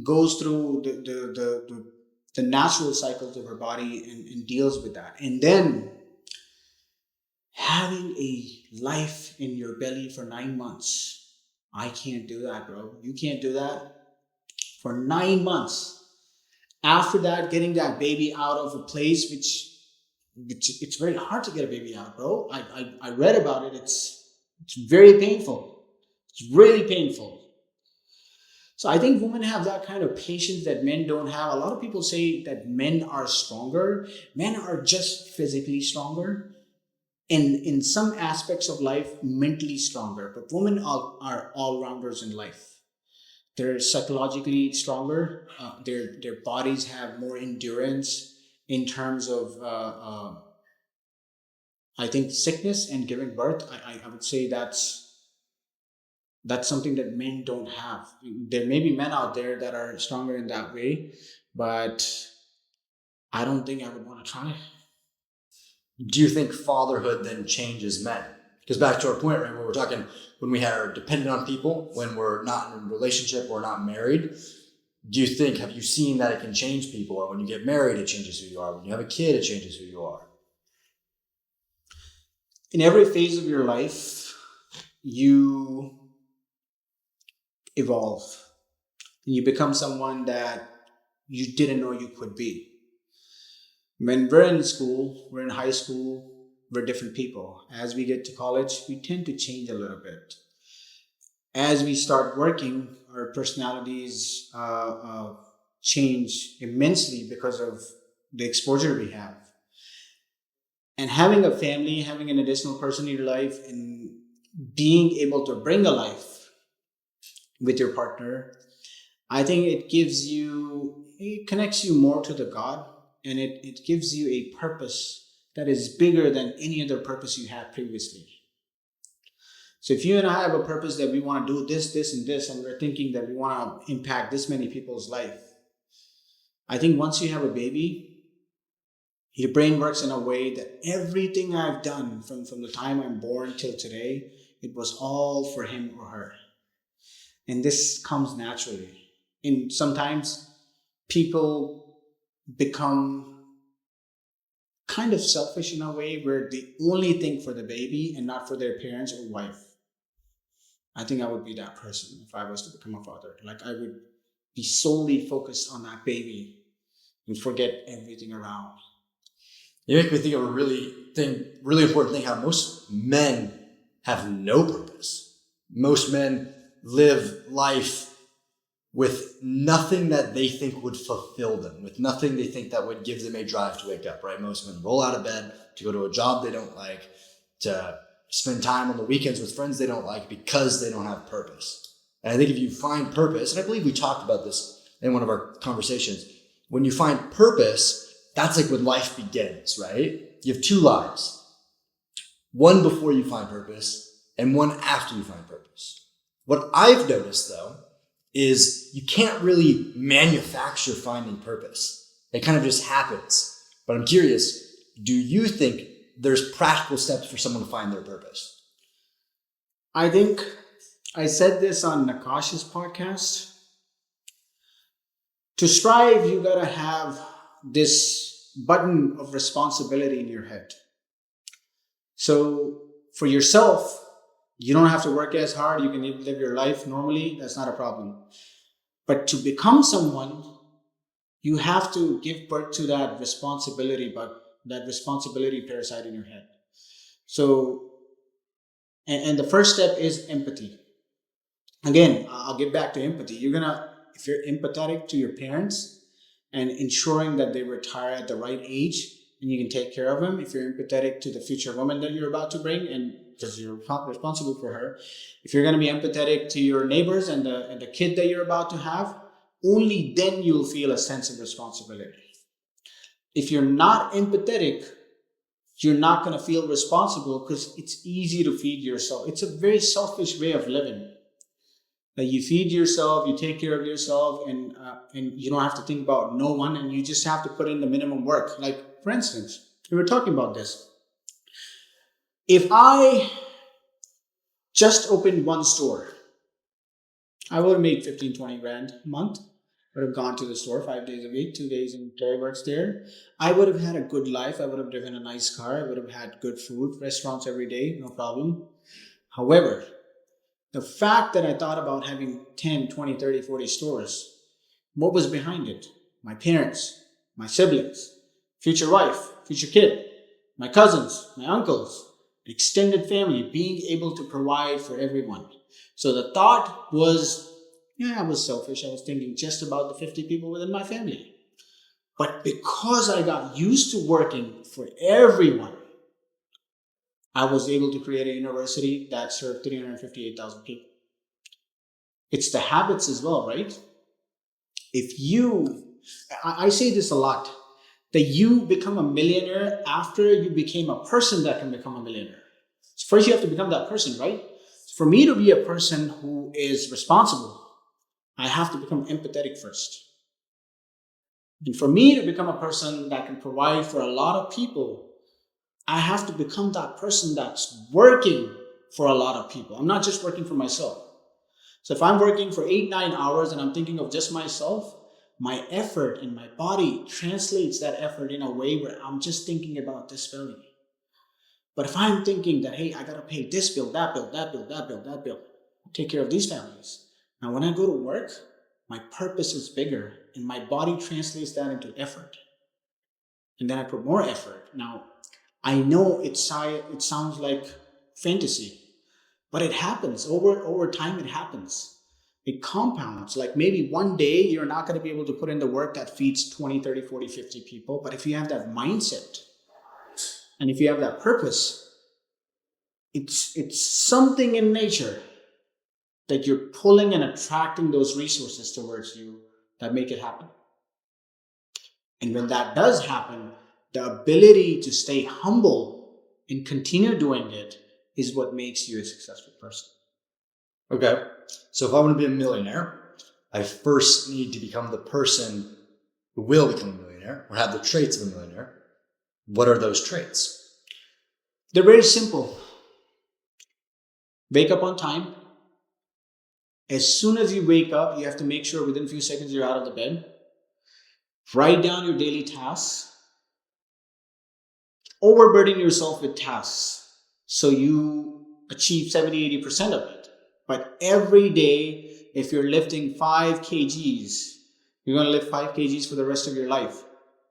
goes through the natural cycles of her body and deals with that, and then having a life in your belly for 9 months. I can't do that, bro. You can't do that for 9 months. After that, getting that baby out of a place which it's very hard to get a baby out, bro. I read about it. It's very painful. It's really painful. So I think women have that kind of patience that men don't have. A lot of people say that men are stronger. Men are just physically stronger, and in some aspects of life, mentally stronger. But women are all rounders in life. They're psychologically stronger. Their bodies have more endurance in terms of I think sickness and giving birth. I would say that's something that men don't have. There may be men out there that are stronger in that way, but I don't think I would want to try. Do you think fatherhood then changes men? Because back to our point, right, where we're talking when we are dependent on people, when we're not in a relationship or not married, have you seen that it can change people? Or when you get married, it changes who you are. When you have a kid, it changes who you are. In every phase of your life, you evolve and you become someone that you didn't know you could be. When we're in school, we're in high school, we're different people. As we get to college, we tend to change a little bit. As we start working, our personalities change immensely because of the exposure we have. And having a family, having an additional person in your life, and being able to bring a life with your partner, I think it connects you more to the God, and it gives you a purpose that is bigger than any other purpose you had previously. So if you and I have a purpose that we want to do this, this, and this, and we're thinking that we want to impact this many people's life, I think once you have a baby, your brain works in a way that everything I've done from the time I'm born till today, it was all for him or her. And this comes naturally. And sometimes people become kind of selfish in a way where they only think for the baby and not for their parents or wife. I think I would be that person if I was to become a father. Like I would be solely focused on that baby and forget everything around. You make me think of a really important thing, how most men have no purpose. Most men live life with nothing that they think would fulfill them, with nothing they think that would give them a drive to wake up, right? Most men roll out of bed to go to a job they don't like, to spend time on the weekends with friends they don't like because they don't have purpose. And I think if you find purpose, and I believe we talked about this in one of our conversations, when you find purpose, that's like when life begins, right? You have two lives. One before you find purpose and one after you find purpose. What I've noticed though is you can't really manufacture finding purpose. It kind of just happens. But I'm curious, do you think there's practical steps for someone to find their purpose? I think I said this on Nakash's podcast. To strive, you gotta have this button of responsibility in your head. So for yourself, you don't have to work as hard. You can live your life normally. That's not a problem. But to become someone, you have to give birth to that responsibility, but that responsibility parasite in your head. So, and the first step is empathy. Again, I'll get back to empathy. If you're empathetic to your parents and ensuring that they retire at the right age, and you can take care of him, if you're empathetic to the future woman that you're about to bring, and because you're responsible for her, if you're going to be empathetic to your neighbors and the kid that you're about to have, only then you'll feel a sense of responsibility. If you're not empathetic, you're not going to feel responsible because it's easy to feed yourself. It's a very selfish way of living. That you feed yourself, you take care of yourself, and you don't have to think about no one, and you just have to put in the minimum work. Like, for instance, we were talking about this. If I just opened one store, I would have made 15, 20 grand a month. Would have gone to the store 5 days a week, 2 days in Kerry works there. I would have had a good life. I would have driven a nice car. I would have had good food, restaurants every day, no problem. However, the fact that I thought about having 10, 20, 30, 40 stores, what was behind it? My parents, my siblings, future wife, future kid, my cousins, my uncles, extended family, being able to provide for everyone. So the thought was, yeah, I was selfish. I was thinking just about the 50 people within my family. But because I got used to working for everyone, I was able to create a university that served 358,000 people. It's the habits as well, right? I say this a lot, that you become a millionaire after you became a person that can become a millionaire. So first you have to become that person, right? For me to be a person who is responsible, I have to become empathetic first. And for me to become a person that can provide for a lot of people, I have to become that person that's working for a lot of people. I'm not just working for myself. So if I'm working for 8, 9 hours and I'm thinking of just myself, my effort and my body translates that effort in a way where I'm just thinking about this belly. But if I'm thinking that, hey, I got to pay this bill, that bill, that bill, that bill, that bill, take care of these families. Now, when I go to work, my purpose is bigger and my body translates that into effort. And then I put more effort. Now, I know it sounds like fantasy, but it happens. Over time, it happens. It compounds. Like maybe one day you're not going to be able to put in the work that feeds 20, 30, 40, 50 people. But if you have that mindset and if you have that purpose, it's something in nature that you're pulling and attracting those resources towards you that make it happen. And when that does happen, the ability to stay humble and continue doing it is what makes you a successful person. Okay. So if I want to be a millionaire, I first need to become the person who will become a millionaire or have the traits of a millionaire. What are those traits? They're very simple. Wake up on time. As soon as you wake up, you have to make sure within a few seconds you're out of the bed. Write down your daily tasks. Overburden yourself with tasks so you achieve 70, 80% of it. But every day, if you're lifting 5 kgs, you're going to lift 5 kgs for the rest of your life.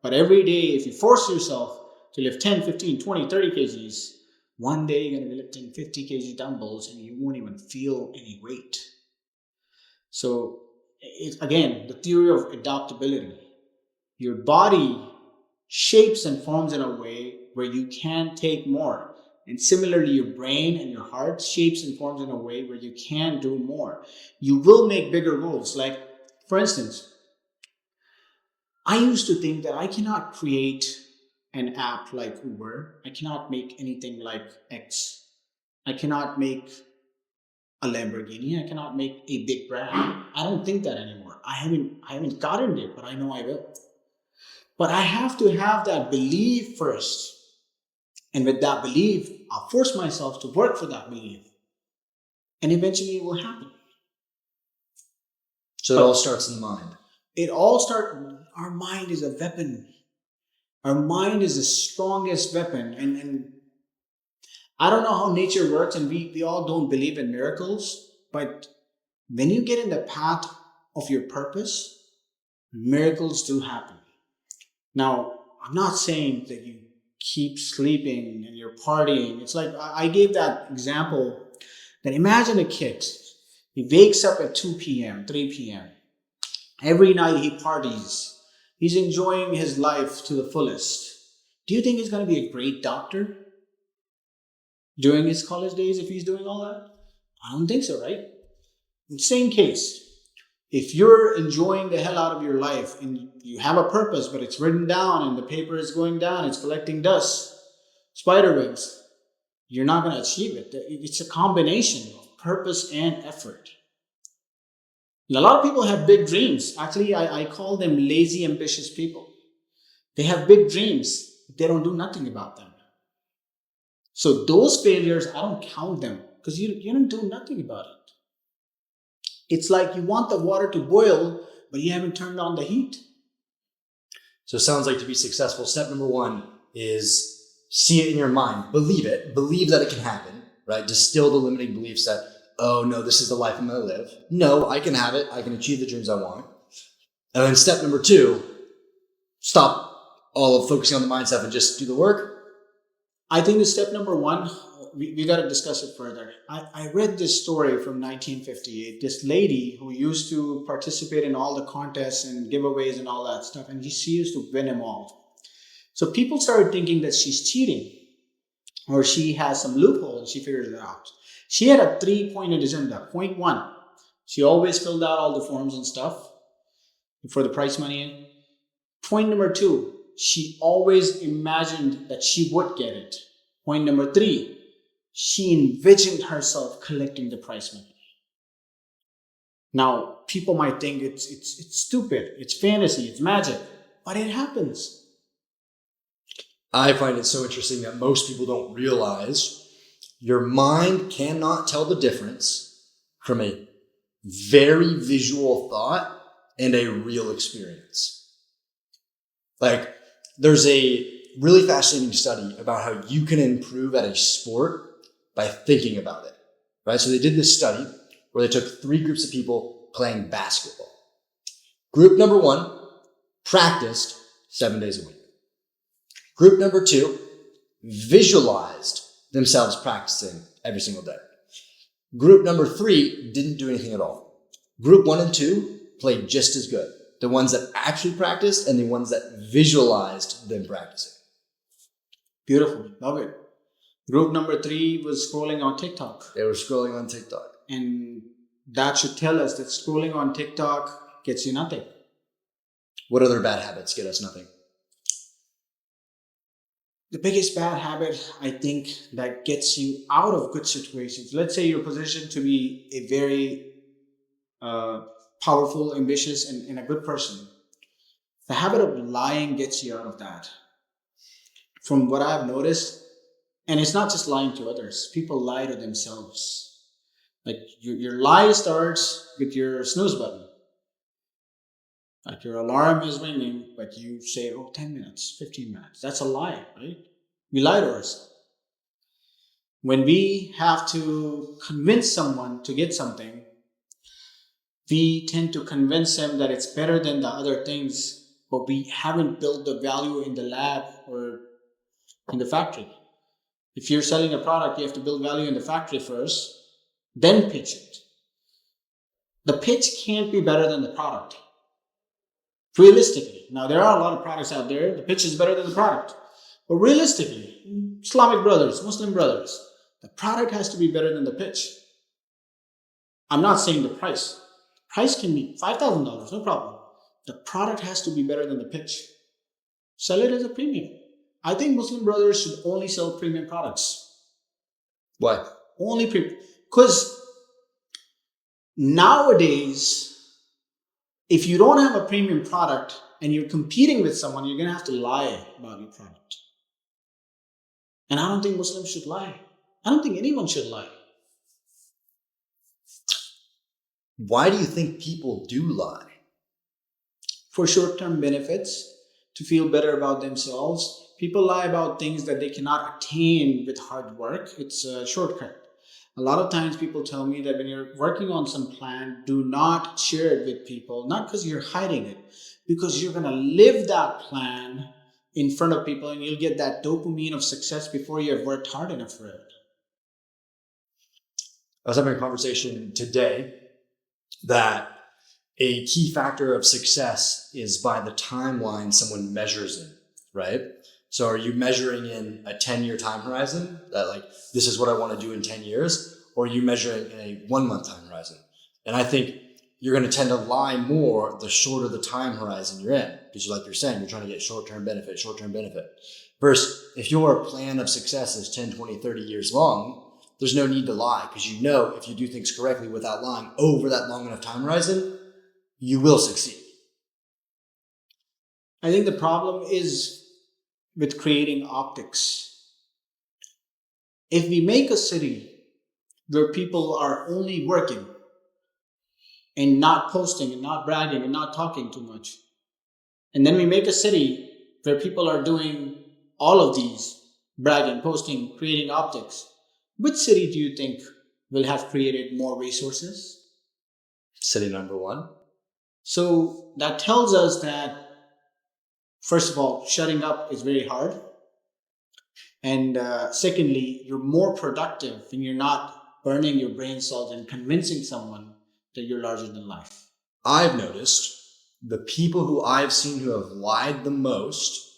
But every day, if you force yourself to lift 10, 15, 20, 30 kgs, one day you're going to be lifting 50 kg dumbbells and you won't even feel any weight. So, again, the theory of adaptability. Your body shapes and forms in a way where you can take more. And similarly, your brain and your heart shapes and forms in a way where you can do more. You will make bigger goals. Like, for instance, I used to think that I cannot create an app like Uber. I cannot make anything like X. I cannot make a Lamborghini. I cannot make a big brand. I don't think that anymore. I haven't gotten there, but I know I will. But I have to have that belief first. And with that belief, I'll force myself to work for that belief. And eventually it will happen. So it all starts in the mind. Our mind is a weapon. Our mind is the strongest weapon. And I don't know how nature works, and we all don't believe in miracles. But when you get in the path of your purpose, miracles do happen. Now, I'm not saying that you keep sleeping and you're partying. It's like I gave that example that imagine a kid. He wakes up at 2 p.m., 3 p.m. Every night he parties. He's enjoying his life to the fullest. Do you think he's going to be a great doctor during his college days if he's doing all that? I don't think so, right? Same case. If you're enjoying the hell out of your life and you have a purpose, but it's written down and the paper is going down, it's collecting dust, spider webs, you're not going to achieve it. It's a combination of purpose and effort. And a lot of people have big dreams. Actually, I call them lazy, ambitious people. They have big dreams, but they don't do nothing about them. So those failures, I don't count them because you didn't do nothing about it. It's like you want the water to boil, but you haven't turned on the heat. So it sounds like to be successful, step number one is see it in your mind. Believe it. Believe that it can happen, right? Distill the limiting beliefs that, oh no, this is the life I'm going to live. No, I can have it. I can achieve the dreams I want. And then step number two, stop all of focusing on the mindset and just do the work. I think the step number one, we got to discuss it further. I read this story from 1958. This lady who used to participate in all the contests and giveaways and all that stuff, and she used to win them all. So people started thinking that she's cheating or she has some loophole and she figured it out. She had a 3-pointed agenda. Point one, she always filled out all the forms and stuff for the prize money. Point number two, she always imagined that she would get it. Point number three, she envisioned herself collecting the prize money. Now, people might think it's stupid, it's fantasy, it's magic, but it happens. I find it so interesting that most people don't realize your mind cannot tell the difference from a very visual thought and a real experience. Like, there's a really fascinating study about how you can improve at a sport by thinking about it, right? So they did this study where they took 3 groups of people playing basketball. Group number 1 practiced 7 days a week. Group number 2 visualized themselves practicing every single day. Group number 3 didn't do anything at all. Group 1 and 2 played just as good. The ones that actually practiced and the ones that visualized them practicing. Beautiful. Love it. Group number 3 was scrolling on TikTok. They were scrolling on TikTok. And that should tell us that scrolling on TikTok gets you nothing. What other bad habits get us nothing? The biggest bad habit, I think, that gets you out of good situations. Let's say you're positioned to be a very powerful, ambitious, and a good person. The habit of lying gets you out of that. From what I've noticed, and it's not just lying to others, people lie to themselves. Like your lie starts with your snooze button. Like your alarm is ringing, but you say, 10 minutes, 15 minutes. That's a lie, right? We lie to ourselves. When we have to convince someone to get something, we tend to convince them that it's better than the other things, but we haven't built the value in the lab or in the factory. If you're selling a product, you have to build value in the factory first, then pitch it. The pitch can't be better than the product. Realistically. Now, there are a lot of products out there. The pitch is better than the product. But realistically, Islamic brothers, Muslim brothers, the product has to be better than the pitch. I'm not saying the price. The price can be $5,000, no problem. The product has to be better than the pitch. Sell it as a premium. I think Muslim brothers should only sell premium products. Why? Only premium. Because nowadays, if you don't have a premium product and you're competing with someone, you're going to have to lie about your product. And I don't think Muslims should lie. I don't think anyone should lie. Why do you think people do lie? For short-term benefits, to feel better about themselves. People lie about things that they cannot attain with hard work. It's a shortcut. A lot of times people tell me that when you're working on some plan, do not share it with people. Not because you're hiding it, because you're going to live that plan in front of people and you'll get that dopamine of success before you have worked hard enough for it. I was having a conversation today that a key factor of success is by the timeline someone measures in, right? So are you measuring in a 10-year time horizon that like, this is what I want to do in 10 years? Or are you measuring in a 1-month time horizon? And I think you're going to tend to lie more the shorter the time horizon you're in. Because like you're saying, you're trying to get short-term benefit. Versus if your plan of success is 10, 20, 30 years long, there's no need to lie, because you know if you do things correctly without lying over that long enough time horizon, you will succeed. I think the problem is with creating optics. If we make a city where people are only working and not posting and not bragging and not talking too much, and then we make a city where people are doing all of these bragging, posting, creating optics, which city do you think will have created more resources? City number one. So that tells us that, first of all, shutting up is very hard. And secondly, you're more productive when you're not burning your brain cells and convincing someone that you're larger than life. I've noticed the people who I've seen who have lied the most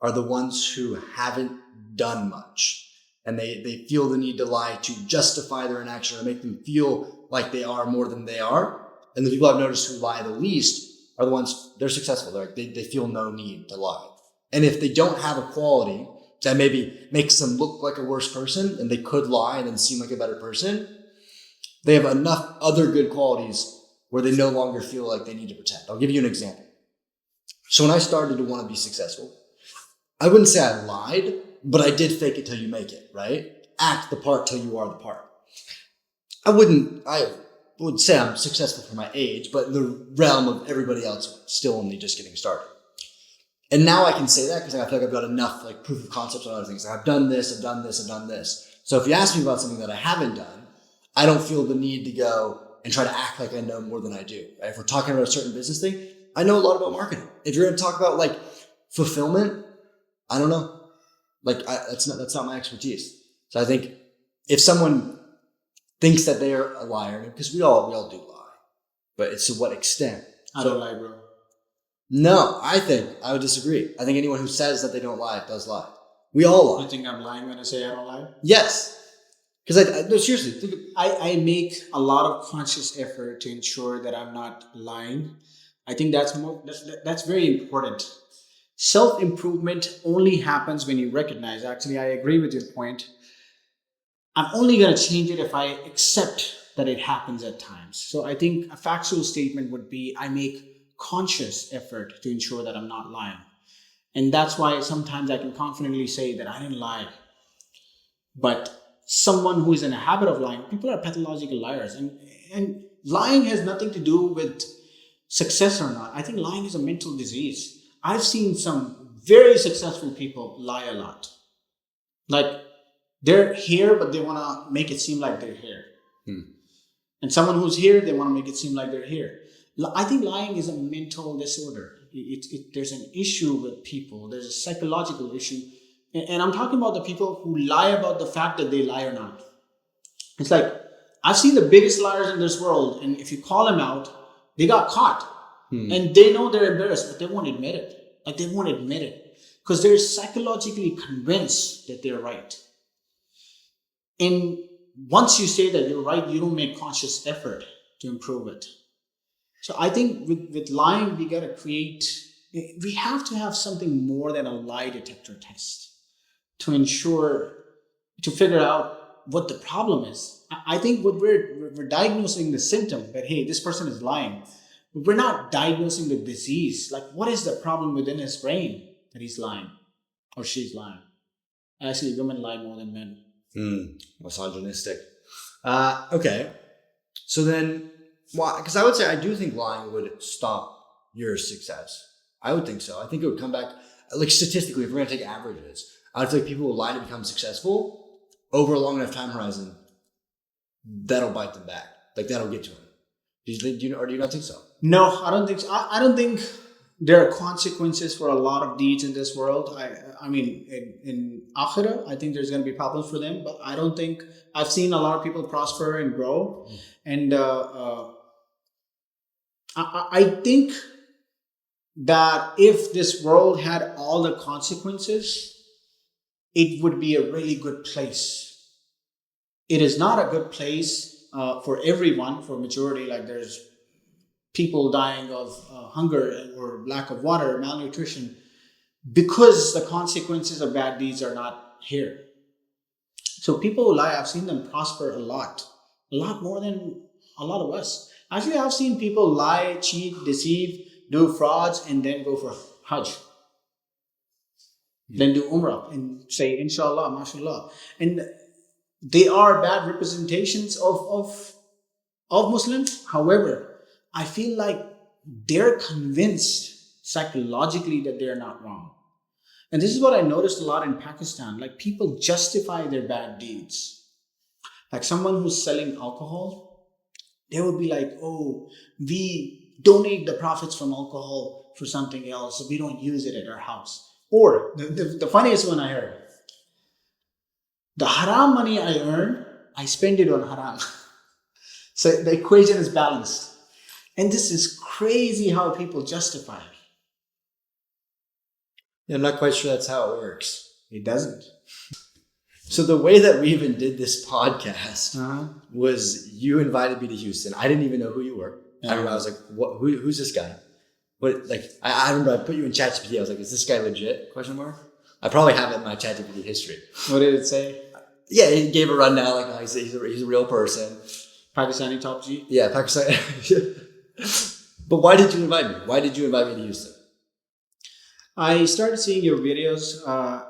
are the ones who haven't done much. And they feel the need to lie to justify their inaction or make them feel like they are more than they are. And the people I've noticed who lie the least are the ones, they're successful. They feel no need to lie. And if they don't have a quality that maybe makes them look like a worse person and they could lie and then seem like a better person, they have enough other good qualities where they no longer feel like they need to pretend. I'll give you an example. So when I started to want to be successful, I wouldn't say I lied, but I did fake it till you make it, right? Act the part till you are the part. I would say I'm successful for my age, but in the realm of everybody else, still only just getting started. And now I can say that because I feel like I've got enough like proof of concepts on other things. Like I've done this. So if you ask me about something that I haven't done, I don't feel the need to go and try to act like I know more than I do. Right? If we're talking about a certain business thing, I know a lot about marketing. If you're going to talk about like fulfillment, I don't know. Like that's not my expertise. So I think if someone thinks that they're a liar, because we all do lie, but it's to what extent? I don't lie, bro. No, I would disagree. I think anyone who says that they don't lie does lie. We all lie. You think I'm lying when I say I don't lie? Yes. Because no, seriously, I make a lot of conscious effort to ensure that I'm not lying. I think that's very important. Self-improvement only happens when you recognize. Actually, I agree with your point. I'm only going to change it if I accept that it happens at times. So I think a factual statement would be I make conscious effort to ensure that I'm not lying. And that's why sometimes I can confidently say that I didn't lie. But someone who is in a habit of lying, people are pathological liars. And lying has nothing to do with success or not. I think lying is a mental disease. I've seen some very successful people lie a lot. Like they're here, but they want to make it seem like they're here. And someone who's here, they want to make it seem like they're here. I think lying is a mental disorder. There's an issue with people. There's a psychological issue. And I'm talking about the people who lie about the fact that they lie or not. It's like, I've seen the biggest liars in this world, and if you call them out, they got caught. And they know they're embarrassed, but they won't admit it. Like, they won't admit it. Because they're psychologically convinced that they're right. And once you say that you're right, you don't make conscious effort to improve it. So I think with lying, we have to have something more than a lie detector test to figure out what the problem is. I think what we're diagnosing the symptom that, hey, this person is lying. But we're not diagnosing the disease. Like, what is the problem within his brain that he's lying or she's lying? Actually, women lie more than men. Misogynistic. Okay. So then, why? Because I would say I do think lying would stop your success. I would think so. I think it would come back, like statistically, if we're going to take averages, I would feel like people who lie to become successful over a long enough time horizon, that'll bite them back. Like that'll get to them. Do you not think so? No, I don't think so. I don't think there are consequences for a lot of deeds in this world. I mean, in Akhirah, I think there's going to be problems for them, but I don't think I've seen a lot of people prosper and grow. And I think that if this world had all the consequences, it would be a really good place. It is not a good place for everyone, for majority. Like there's people dying of hunger or lack of water, malnutrition, because the consequences of bad deeds are not here. So people who lie, I've seen them prosper a lot more than a lot of us. Actually, I've seen people lie, cheat, deceive, do frauds, and then go for Hajj. Then do Umrah and say, Inshallah, MashaAllah. And they are bad representations of Muslims. However, I feel like they're convinced psychologically that they're not wrong. And this is what I noticed a lot in Pakistan. Like people justify their bad deeds. Like someone who's selling alcohol, they would be like, oh, we donate the profits from alcohol for something else, so we don't use it at our house. Or the funniest one I heard, the haram money I earn, I spend it on haram. So the equation is balanced. And this is crazy how people justify it. I'm not quite sure that's how it works. It doesn't. So the way that we even did this podcast was you invited me to Houston. I didn't even know who you were. I remember I was like, who's this guy? What, like, I remember I put you in ChatGPT. I was like, is this guy legit? Question mark. I probably have it in my ChatGPT history. What did it say? Yeah, he gave a rundown. Like, oh, he's a real person. Pakistani top G? Yeah, Pakistani. But why did you invite me? Why did you invite me to Houston? I started seeing your videos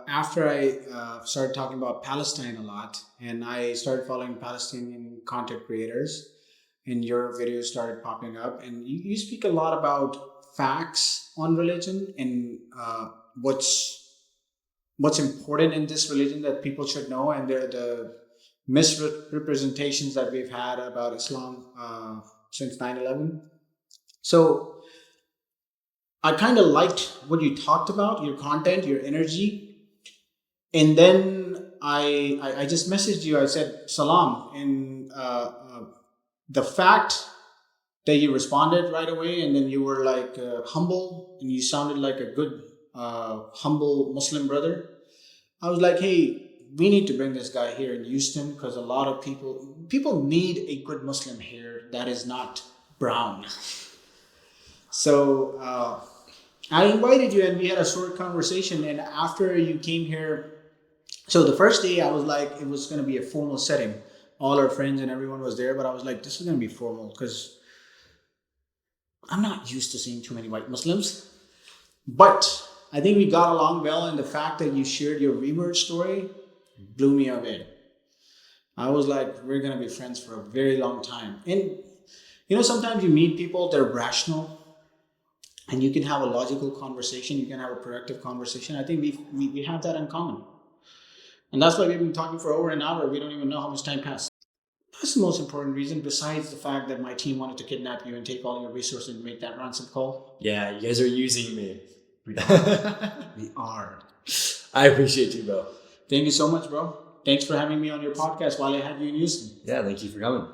after I started talking about Palestine a lot, and I started following Palestinian content creators, and your videos started popping up, and you speak a lot about facts on religion and what's important in this religion that people should know, and the misrepresentations that we've had about Islam since 9/11. So I kind of liked what you talked about, your content, your energy. And then I just messaged you. I said, Salam. And the fact that you responded right away, and then you were like humble, and you sounded like a good, humble Muslim brother. I was like, hey, we need to bring this guy here in Houston because a lot of people need a good Muslim here that is not brown. So I invited you and we had a short conversation. And after you came here, so the first day I was like, it was going to be a formal setting. All our friends and everyone was there, but I was like, this is going to be formal because I'm not used to seeing too many white Muslims. But I think we got along well, and the fact that you shared your reverse story blew me away. I was like, we're going to be friends for a very long time. And sometimes you meet people, they're rational, and you can have a logical conversation, you can have a productive conversation. I think we have that in common. And that's why we've been talking for over an hour. We don't even know how much time passed. That's the most important reason, besides the fact that my team wanted to kidnap you and take all your resources and make that ransom call. Yeah, you guys are using me. We are. I appreciate you, bro. Thank you so much, bro. Thanks for having me on your podcast while I had you in Houston. Yeah, thank you for coming.